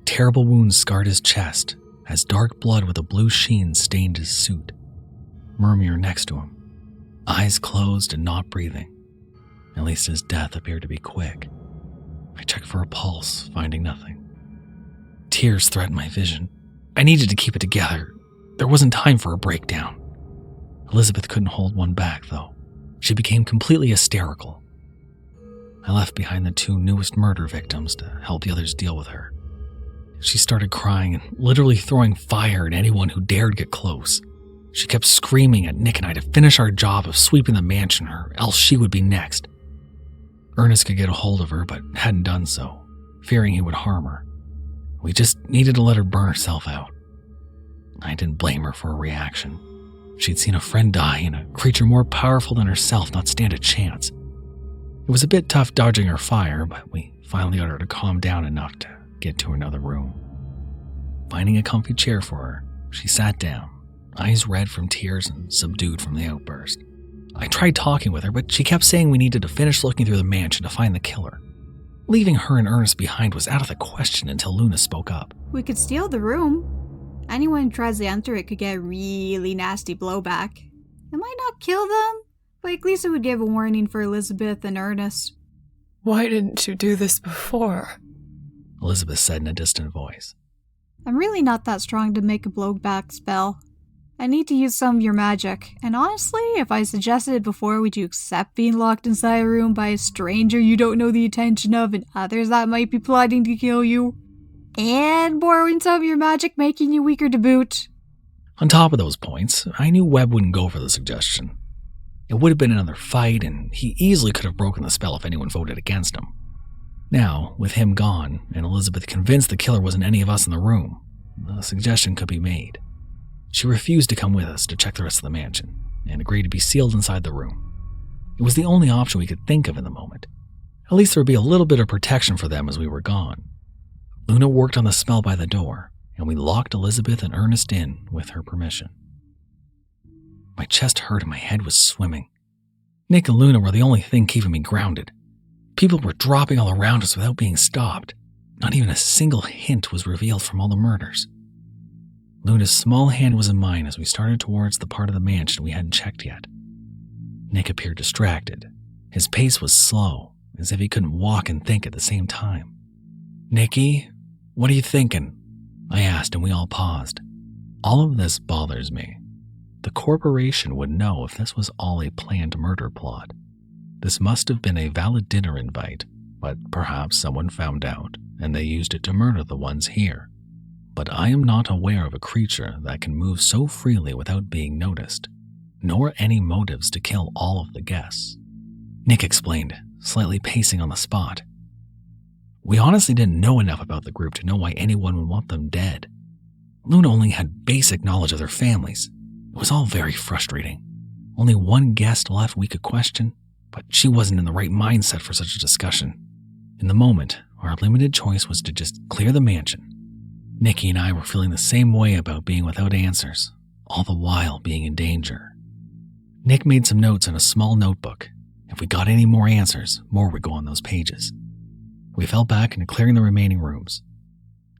Speaker 1: Terrible wounds scarred his chest, as dark blood with a blue sheen stained his suit. Myuu next to him, eyes closed and not breathing. At least his death appeared to be quick. I checked for a pulse, finding nothing. Tears threatened my vision. I needed to keep it together. There wasn't time for a breakdown. Elizabeth couldn't hold one back, though. She became completely hysterical. I left behind the 2 newest murder victims to help the others deal with her. She started crying and literally throwing fire at anyone who dared get close. She kept screaming at Nick and I to finish our job of sweeping the mansion, or else she would be next. Ernest could get a hold of her, but hadn't done so, fearing he would harm her. We just needed to let her burn herself out. I didn't blame her for her reaction. She'd seen a friend die and a creature more powerful than herself not stand a chance. It was a bit tough dodging her fire, but we finally got her to calm down enough to get to another room. Finding a comfy chair for her, she sat down, eyes red from tears and subdued from the outburst. I tried talking with her, but she kept saying we needed to finish looking through the mansion to find the killer. Leaving her and Ernest behind was out of the question until Luna spoke up.
Speaker 2: We could steal the room. Anyone who tries to enter it could get a really nasty blowback. It might not kill them, but at least it would give a warning for Elizabeth and Ernest.
Speaker 4: Why didn't you do this before?
Speaker 1: Elizabeth said in a distant voice.
Speaker 2: I'm really not that strong to make a blowback spell. I need to use some of your magic, and honestly, if I suggested it before, would you accept being locked inside a room by a stranger you don't know the intention of and others that might be plotting to kill you? And borrowing some of your magic making you weaker to boot?
Speaker 1: On top of those points, I knew Webb wouldn't go for the suggestion. It would have been another fight, and he easily could have broken the spell if anyone voted against him. Now, with him gone, and Elizabeth convinced the killer wasn't any of us in the room, the suggestion could be made. She refused to come with us to check the rest of the mansion, and agreed to be sealed inside the room. It was the only option we could think of in the moment. At least there would be a little bit of protection for them as we were gone. Luna worked on the spell by the door, and we locked Elizabeth and Ernest in with her permission. My chest hurt and my head was swimming. Nick and Luna were the only thing keeping me grounded. People were dropping all around us without being stopped. Not even a single hint was revealed from all the murders. Luna's small hand was in mine as we started towards the part of the mansion we hadn't checked yet. Nick appeared distracted. His pace was slow, as if he couldn't walk and think at the same time. "Nicky, what are you thinking?" I asked, and we all paused. All of this bothers me. The corporation would know if this was all a planned murder plot. This must have been a valid dinner invite, but perhaps someone found out, and they used it to murder the ones here. But I am not aware of a creature that can move so freely without being noticed, nor any motives to kill all of the guests. Nick explained, slightly pacing on the spot. We honestly didn't know enough about the group to know why anyone would want them dead. Luna only had basic knowledge of their families. It was all very frustrating. Only one guest left we could question, but she wasn't in the right mindset for such a discussion. In the moment, our limited choice was to just clear the mansion. Nicky and I were feeling the same way about being without answers, all the while being in danger. Nick made some notes in a small notebook. If we got any more answers, more would go on those pages. We fell back into clearing the remaining rooms.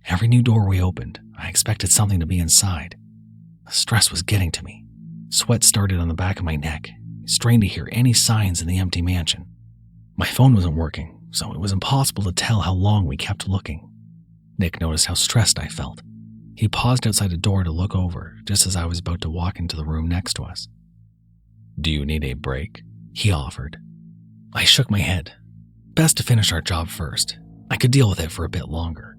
Speaker 1: Every new door we opened, I expected something to be inside. The stress was getting to me. Sweat started on the back of my neck, strained to hear any signs in the empty mansion. My phone wasn't working, so it was impossible to tell how long we kept looking. Nick noticed how stressed I felt. He paused outside a door to look over, just as I was about to walk into the room next to us. "Do you need a break?" he offered. I shook my head. Best to finish our job first. I could deal with it for a bit longer.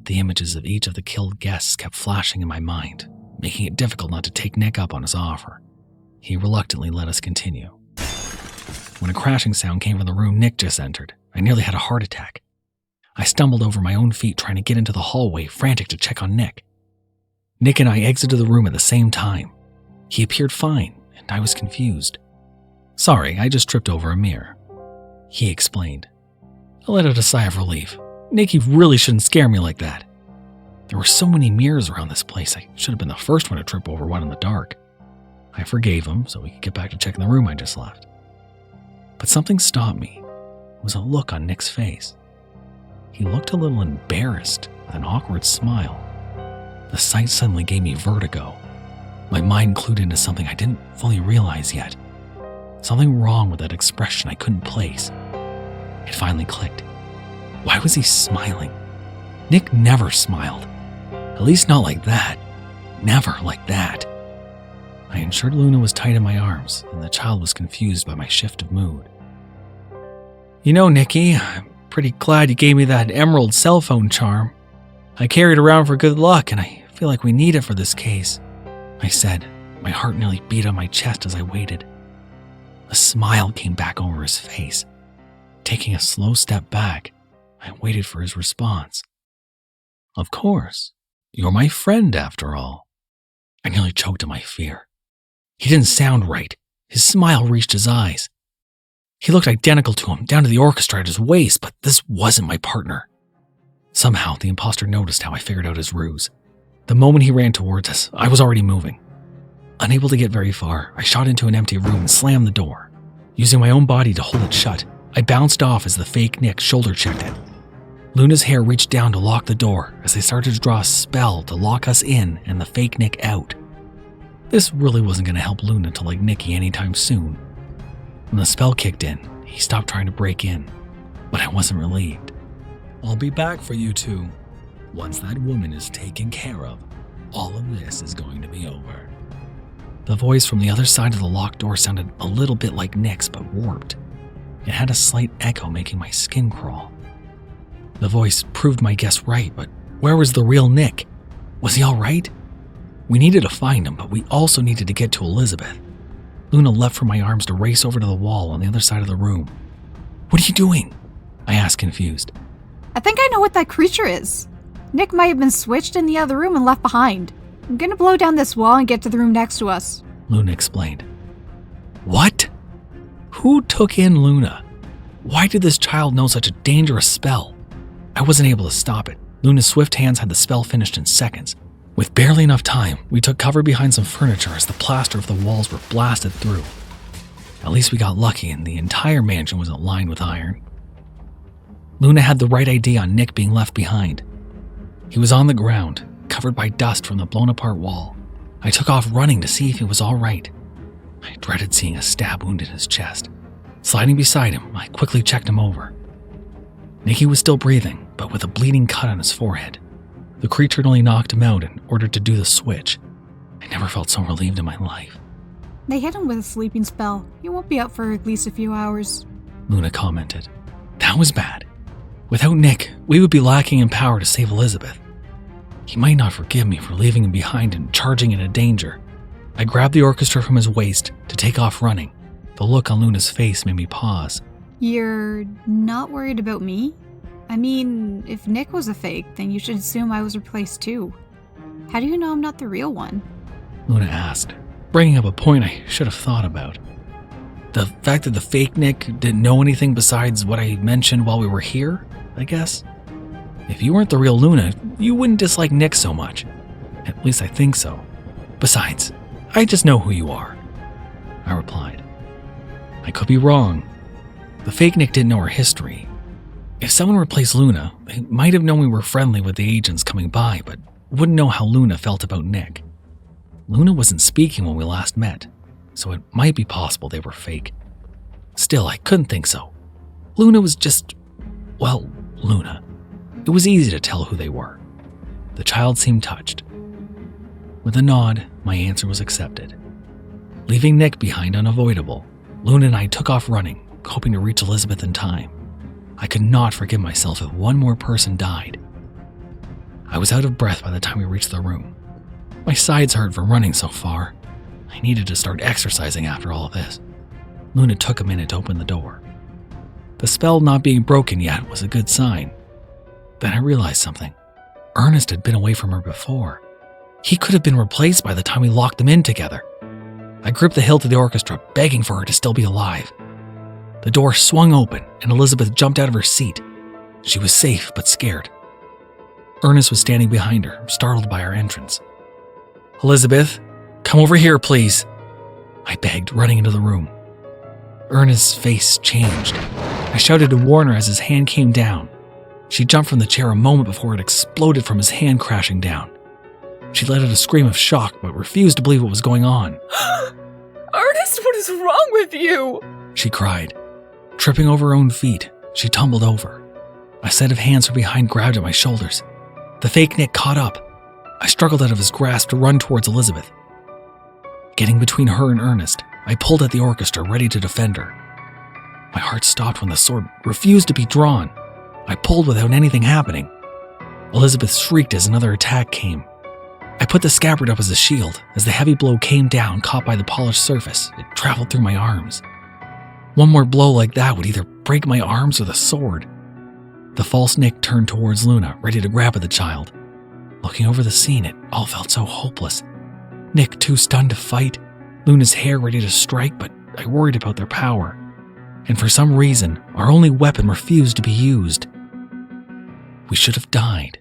Speaker 1: The images of each of the killed guests kept flashing in my mind, making it difficult not to take Nick up on his offer. He reluctantly let us continue. When a crashing sound came from the room Nick just entered, I nearly had a heart attack. I stumbled over my own feet trying to get into the hallway, frantic to check on Nick. Nick and I exited the room at the same time. He appeared fine, and I was confused. "Sorry, I just tripped over a mirror," he explained. I let out a sigh of relief. Nick, you really shouldn't scare me like that. There were so many mirrors around this place, I should have been the first one to trip over one in the dark. I forgave him so we could get back to checking the room I just left. But something stopped me. It was a look on Nick's face. He looked a little embarrassed with an awkward smile. The sight suddenly gave me vertigo. My mind clued into something I didn't fully realize yet. Something wrong with that expression I couldn't place. It finally clicked. Why was he smiling? Nick never smiled. At least not like that. Never like that. I ensured Luna was tight in my arms, and the child was confused by my shift of mood. "You know, Nicky, I'm pretty glad you gave me that emerald cell phone charm. I carry it around for good luck, and I feel like we need it for this case," I said. My heart nearly beat on my chest as I waited. A smile came back over his face. Taking a slow step back, I waited for his response. "Of course. You're my friend, after all." I nearly choked in my fear. He didn't sound right. His smile reached his eyes. He looked identical to him, down to the orchestra at his waist, but this wasn't my partner. Somehow, the imposter noticed how I figured out his ruse. The moment he ran towards us, I was already moving. Unable to get very far, I shot into an empty room and slammed the door. Using my own body to hold it shut, I bounced off as the fake Nick shoulder checked it. Luna's hair reached down to lock the door as they started to draw a spell to lock us in and the fake Nick out. This really wasn't going to help Luna to like Nikki anytime soon. When the spell kicked in, he stopped trying to break in, but I wasn't relieved. I'll be back for you two. Once that woman is taken care of, all of this is going to be over. The voice from the other side of the locked door sounded a little bit like Nick's, but warped. It had a slight echo making my skin crawl. The voice proved my guess right, but where was the real Nick? Was he all right? We needed to find him, but we also needed to get to Elizabeth. Luna leapt from my arms to race over to the wall on the other side of the room. What are you doing? I asked, confused.
Speaker 2: I think I know what that creature is. Nick might have been switched in the other room and left behind. I'm gonna blow down this wall and get to the room next to us.
Speaker 1: Luna explained. What? Who took in Luna? Why did this child know such a dangerous spell? I wasn't able to stop it. Luna's swift hands had the spell finished in seconds. With barely enough time, we took cover behind some furniture as the plaster of the walls were blasted through. At least we got lucky and the entire mansion wasn't lined with iron. Luna had the right idea on Nick being left behind. He was on the ground, covered by dust from the blown apart wall. I took off running to see if he was all right. I dreaded seeing a stab wound in his chest. Sliding beside him, I quickly checked him over. Nicky was still breathing, but with a bleeding cut on his forehead. The creature only knocked him out in order to do the switch. I never felt so relieved in my life.
Speaker 2: They hit him with a sleeping spell. He won't be up for at least a few hours.
Speaker 1: Luna commented. That was bad. Without Nick, we would be lacking in power to save Elizabeth. He might not forgive me for leaving him behind and charging into danger. I grabbed the orchestra from his waist to take off running. The look on Luna's face made me pause.
Speaker 2: You're not worried about me? I mean, if Nick was a fake, then you should assume I was replaced too. How do you know I'm not the real one?
Speaker 1: Luna asked, bringing up a point I should have thought about. The fact that the fake Nick didn't know anything besides what I mentioned while we were here, I guess? If you weren't the real Luna, you wouldn't dislike Nick so much. At least I think so. Besides, I just know who you are, I replied. I could be wrong. The fake Nick didn't know her history. If someone replaced Luna, they might have known we were friendly with the agents coming by, but wouldn't know how Luna felt about Nick. Luna wasn't speaking when we last met, so it might be possible they were fake. Still, I couldn't think so. Luna was just, well, Luna. It was easy to tell who they were. The child seemed touched. With a nod, my answer was accepted. Leaving Nick behind unavoidable, Luna and I took off running, hoping to reach Elizabeth in time. I could not forgive myself if one more person died. I was out of breath by the time we reached the room. My sides hurt from running so far. I needed to start exercising after all of this. Luna took a minute to open the door. The spell not being broken yet was a good sign. Then I realized something. Ernest had been away from her before. He could have been replaced by the time we locked them in together. I gripped the hilt of the orchestra, begging for her to still be alive. The door swung open, and Elizabeth jumped out of her seat. She was safe, but scared. Ernest was standing behind her, startled by our entrance. Elizabeth, come over here, please, I begged, running into the room. Ernest's face changed. I shouted to warn her as his hand came down. She jumped from the chair a moment before it exploded from his hand crashing down. She let out a scream of shock, but refused to believe what was going on.
Speaker 4: Ernest, what is wrong with you?
Speaker 1: She cried. Tripping over her own feet, she tumbled over. A set of hands from behind grabbed at my shoulders. The fake Nick caught up. I struggled out of his grasp to run towards Elizabeth. Getting between her and Ernest, I pulled at the orchestra, ready to defend her. My heart stopped when the sword refused to be drawn. I pulled without anything happening. Elizabeth shrieked as another attack came. I put the scabbard up as a shield. As the heavy blow came down, caught by the polished surface, it traveled through my arms. One more blow like that would either break my arms or the sword. The false Nick turned towards Luna, ready to grab at the child. Looking over the scene, it all felt so hopeless. Nick too stunned to fight, Luna's hair ready to strike, but I worried about their power. And for some reason, our only weapon refused to be used. We should have died.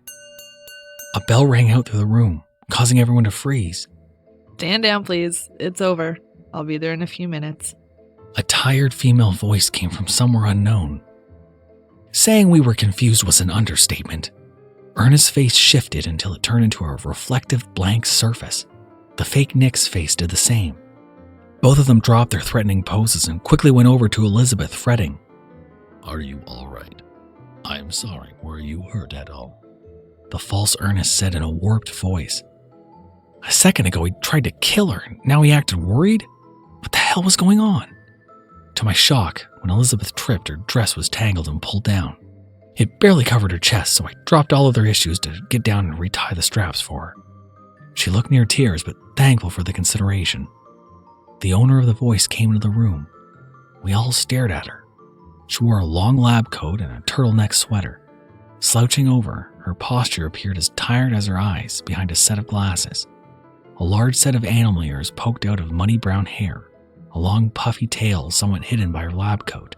Speaker 1: A bell rang out through the room, causing everyone to freeze.
Speaker 7: Stand down, please. It's over. I'll be there in a few minutes.
Speaker 1: A tired female voice came from somewhere unknown. Saying we were confused was an understatement. Ernest's face shifted until it turned into a reflective blank surface. The fake Nick's face did the same. Both of them dropped their threatening poses and quickly went over to Elizabeth, fretting. "Are you all right? I'm sorry, were you hurt at all?" The false Ernest said in a warped voice. A second ago he tried to kill her, and now he acted worried? What the hell was going on? To my shock, when Elizabeth tripped, her dress was tangled and pulled down. It barely covered her chest, so I dropped all other issues to get down and retie the straps for her. She looked near tears, but thankful for the consideration. The owner of the voice came into the room. We all stared at her. She wore a long lab coat and a turtleneck sweater. Slouching over, her posture appeared as tired as her eyes behind a set of glasses. A large set of animal ears poked out of muddy brown hair, a long puffy tail somewhat hidden by her lab coat.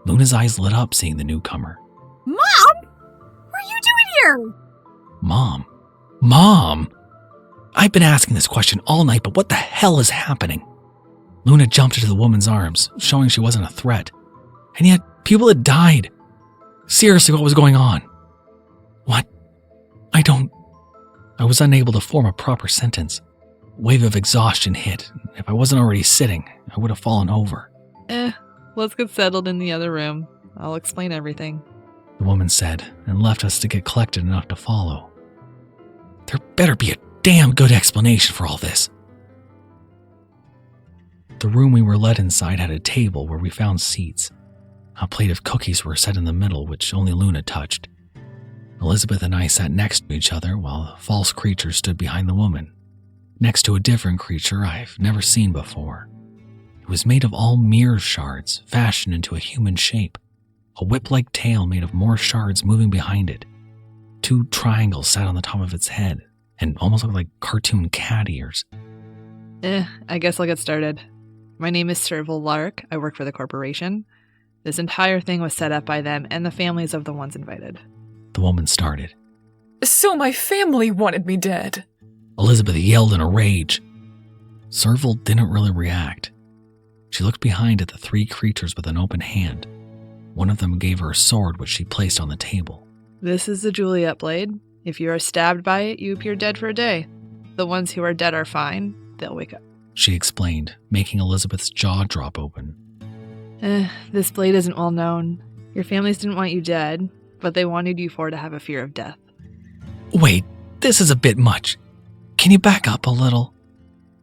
Speaker 1: Luna's eyes lit up seeing the newcomer.
Speaker 2: Mom! What are you doing here?
Speaker 1: Mom? Mom! I've been asking this question all night, but what the hell is happening? Luna jumped into the woman's arms, showing she wasn't a threat. And yet, people had died. Seriously, what was going on? What? I was unable to form a proper sentence. A wave of exhaustion hit. If I wasn't already sitting, I would have fallen over.
Speaker 4: Let's get settled in the other room. I'll explain everything.
Speaker 1: The woman said, and left us to get collected enough to follow. There better be a damn good explanation for all this. The room we were led inside had a table where we found seats. A plate of cookies were set in the middle, which only Luna touched. Elizabeth and I sat next to each other while the false creature stood behind the woman, next to a different creature I've never seen before. It was made of all mirror shards, fashioned into a human shape. A whip-like tail made of more shards moving behind it. 2 triangles sat on the top of its head, and almost looked like cartoon cat ears.
Speaker 4: I guess I'll get started. My name is Serval Lark. I work for the corporation. This entire thing was set up by them and the families of the ones invited.
Speaker 1: The woman started.
Speaker 4: So my family wanted me dead.
Speaker 1: Elizabeth yelled in a rage. Serval didn't really react. She looked behind at the 3 creatures with an open hand. One of them gave her a sword, which she placed on the table.
Speaker 4: This is the Juliet blade. If you are stabbed by it, you appear dead for a day. The ones who are dead are fine. They'll wake up.
Speaker 1: She explained, making Elizabeth's jaw drop open.
Speaker 4: This blade isn't well known. Your families didn't want you dead, but they wanted you to have a fear of death.
Speaker 1: Wait, this is a bit much. Can you back up a little?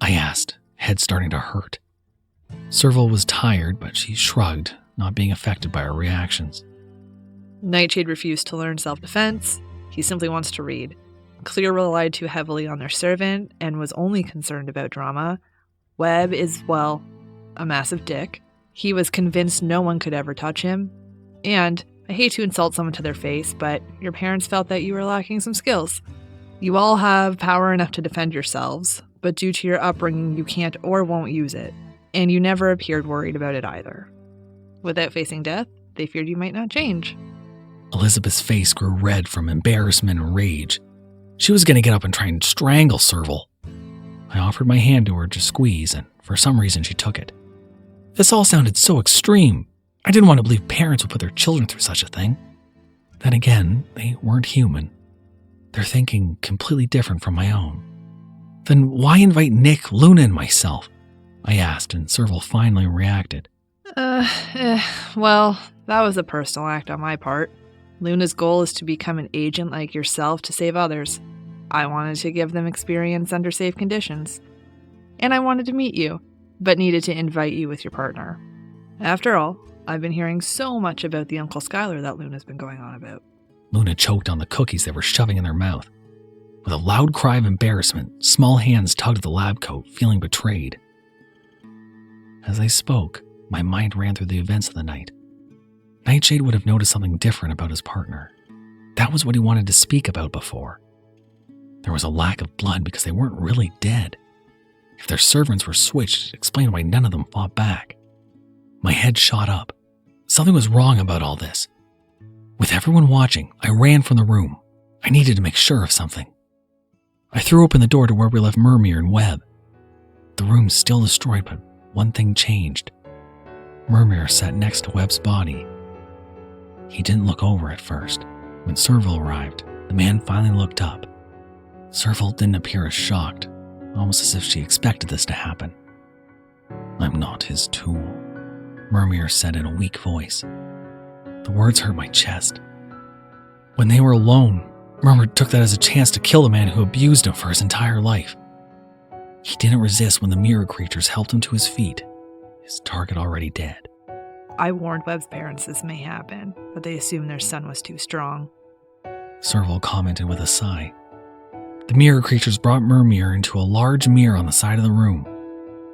Speaker 1: I asked, head starting to hurt. Serval was tired, but she shrugged, not being affected by her reactions.
Speaker 4: Nightshade refused to learn self-defense. He simply wants to read. Clear relied too heavily on their servant and was only concerned about drama. Webb is, well, a massive dick. He was convinced no one could ever touch him. And I hate to insult someone to their face, but your parents felt that you were lacking some skills. You all have power enough to defend yourselves, but due to your upbringing, you can't or won't use it. And you never appeared worried about it either. Without facing death, they feared you might not change.
Speaker 1: Elizabeth's face grew red from embarrassment and rage. She was going to get up and try and strangle Serval. I offered my hand to her to squeeze, and for some reason she took it. This all sounded so extreme. I didn't want to believe parents would put their children through such a thing. Then again, they weren't human. Their thinking completely different from my own. Then why invite Nick, Luna, and myself? I asked, and Serval finally reacted.
Speaker 4: Well, that was a personal act on my part. Luna's goal is to become an agent like yourself to save others. I wanted to give them experience under safe conditions. And I wanted to meet you, but needed to invite you with your partner. After all, I've been hearing so much about the Uncle Skyler that Luna's been going on about.
Speaker 1: Luna choked on the cookies they were shoving in their mouth. With a loud cry of embarrassment, small hands tugged at the lab coat, feeling betrayed. As I spoke, my mind ran through the events of the night. Nightshade would have noticed something different about his partner. That was what he wanted to speak about before. There was a lack of blood because they weren't really dead. If their servants were switched, it explained why none of them fought back. My head shot up. Something was wrong about all this. With everyone watching, I ran from the room. I needed to make sure of something. I threw open the door to where we left Murmur and Webb. The room's still destroyed, but one thing changed. Myuu sat next to Webb's body. He didn't look over at first. When Serval arrived, the man finally looked up. Serval didn't appear as shocked, almost as if she expected this to happen. "I'm not his tool," Myuu said in a weak voice. The words hurt my chest. When they were alone, Myuu took that as a chance to kill the man who abused him for his entire life. He didn't resist when the mirror creatures helped him to his feet, his target already dead.
Speaker 7: I warned Webb's parents this may happen, but they assumed their son was too strong.
Speaker 1: Serval commented with a sigh. The mirror creatures brought Myuu into a large mirror on the side of the room.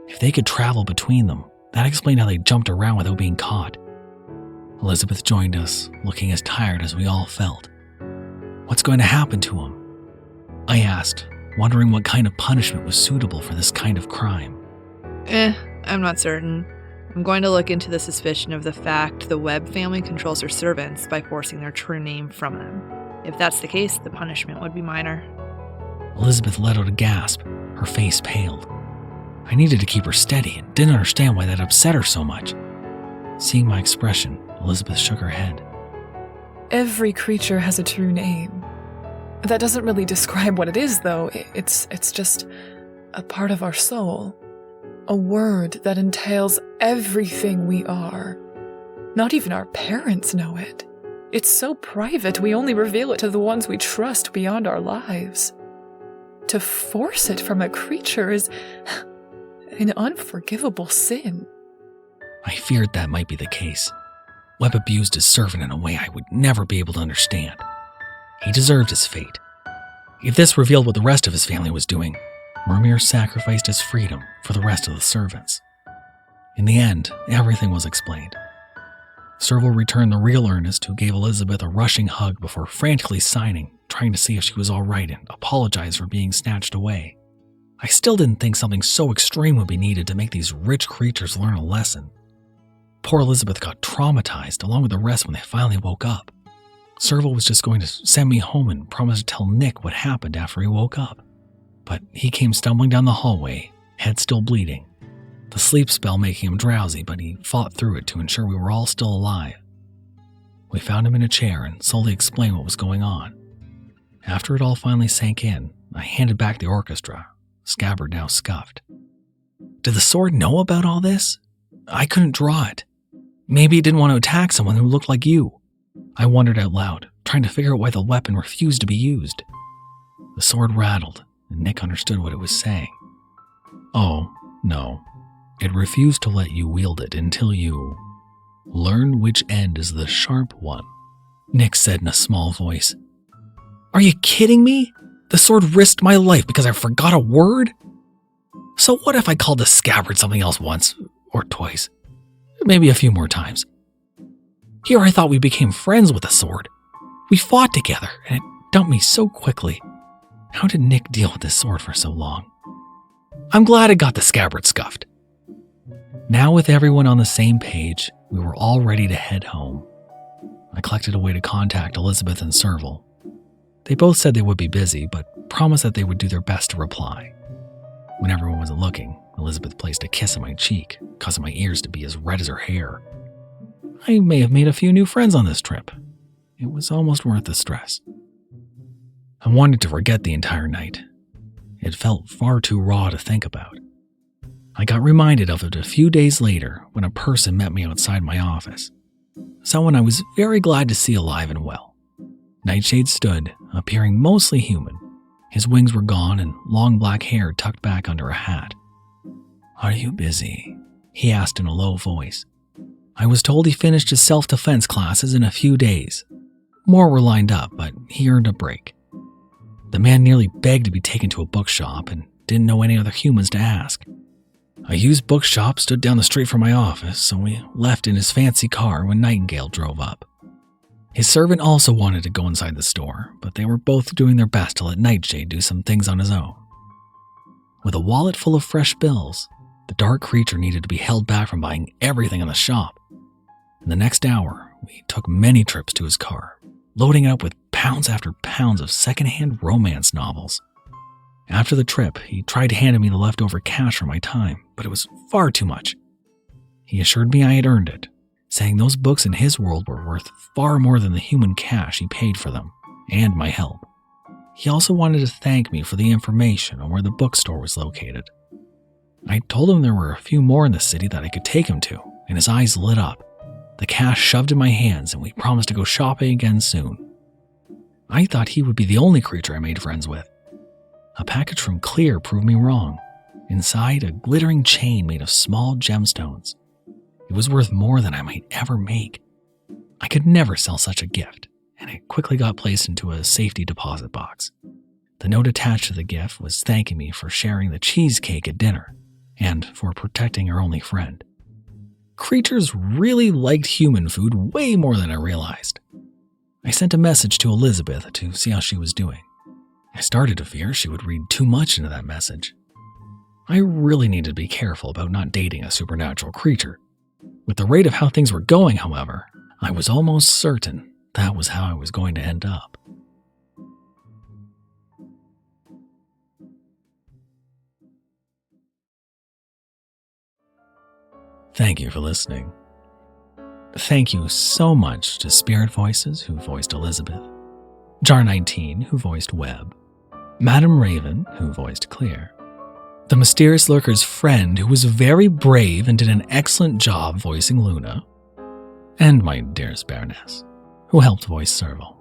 Speaker 1: If they could travel between them, that explained how they jumped around without being caught. Elizabeth joined us, looking as tired as we all felt. "What's going to happen to him?" I asked, wondering what kind of punishment was suitable for this kind of crime.
Speaker 7: I'm not certain. I'm going to look into the suspicion of the fact the Webb family controls their servants by forcing their true name from them. If that's the case, the punishment would be minor.
Speaker 1: Elizabeth let out a gasp. Her face paled. I needed to keep her steady and didn't understand why that upset her so much. Seeing my expression, Elizabeth shook her head.
Speaker 4: Every creature has a true name. That doesn't really describe what it is, though. It's just a part of our soul. A word that entails everything we are. Not even our parents know it. It's so private, we only reveal it to the ones we trust beyond our lives. To force it from a creature is an unforgivable sin.
Speaker 1: I feared that might be the case. Webb abused his servant in a way I would never be able to understand. He deserved his fate. If this revealed what the rest of his family was doing, Myuu sacrificed his freedom for the rest of the servants. In the end, everything was explained. Serval returned the real Ernest, who gave Elizabeth a rushing hug before frantically signing, trying to see if she was all right and apologize for being snatched away. I still didn't think something so extreme would be needed to make these rich creatures learn a lesson. Poor Elizabeth got traumatized along with the rest when they finally woke up. Serval was just going to send me home and promise to tell Nick what happened after he woke up. But he came stumbling down the hallway, head still bleeding. The sleep spell making him drowsy, but he fought through it to ensure we were all still alive. We found him in a chair and slowly explained what was going on. After it all finally sank in, I handed back the orchestra, scabbard now scuffed. Did the sword know about all this? I couldn't draw it. Maybe it didn't want to attack someone who looked like you. I wondered out loud, trying to figure out why the weapon refused to be used. The sword rattled, and Nick understood what it was saying. Oh, no. It refused to let you wield it until you learn which end is the sharp one, Nick said in a small voice. Are you kidding me? The sword risked my life because I forgot a word? So what if I called the scabbard something else once, or twice, maybe a few more times? Here I thought we became friends with the sword. We fought together, and it dumped me so quickly. How did Nick deal with this sword for so long? I'm glad it got the scabbard scuffed. Now with everyone on the same page, we were all ready to head home. I collected a way to contact Elizabeth and Serval. They both said they would be busy, but promised that they would do their best to reply. When everyone wasn't looking, Elizabeth placed a kiss on my cheek, causing my ears to be as red as her hair. I may have made a few new friends on this trip. It was almost worth the stress. I wanted to forget the entire night. It felt far too raw to think about. I got reminded of it a few days later when a person met me outside my office. Someone I was very glad to see alive and well. Nightshade stood, appearing mostly human. His wings were gone and long black hair tucked back under a hat. Are you busy? He asked in a low voice. I was told he finished his self-defense classes in a few days. More were lined up, but he earned a break. The man nearly begged to be taken to a bookshop and didn't know any other humans to ask. A used bookshop stood down the street from my office, so we left in his fancy car when Nightingale drove up. His servant also wanted to go inside the store, but they were both doing their best to let Nightshade do some things on his own. With a wallet full of fresh bills, the dark creature needed to be held back from buying everything in the shop. In the next hour, we took many trips to his car, loading it up with pounds after pounds of secondhand romance novels. After the trip, he tried handing me the leftover cash for my time, but it was far too much. He assured me I had earned it, saying those books in his world were worth far more than the human cash he paid for them, and my help. He also wanted to thank me for the information on where the bookstore was located. I told him there were a few more in the city that I could take him to, and his eyes lit up. The cash shoved in my hands, and we promised to go shopping again soon. I thought he would be the only creature I made friends with. A package from Clear proved me wrong. Inside, a glittering chain made of small gemstones. It was worth more than I might ever make. I could never sell such a gift, and it quickly got placed into a safety deposit box. The note attached to the gift was thanking me for sharing the cheesecake at dinner, and for protecting her only friend. Creatures really liked human food way more than I realized. I sent a message to Elizabeth to see how she was doing. I started to fear she would read too much into that message. I really needed to be careful about not dating a supernatural creature. With the rate of how things were going, however, I was almost certain that was how I was going to end up. Thank you for listening. Thank you so much to Spirit Voices, who voiced Elizabeth, Jar19, who voiced Webb, Madam Raven, who voiced Clear, the Mysterious Lurker's friend, who was very brave and did an excellent job voicing Luna, and my dearest Baroness, who helped voice Serval.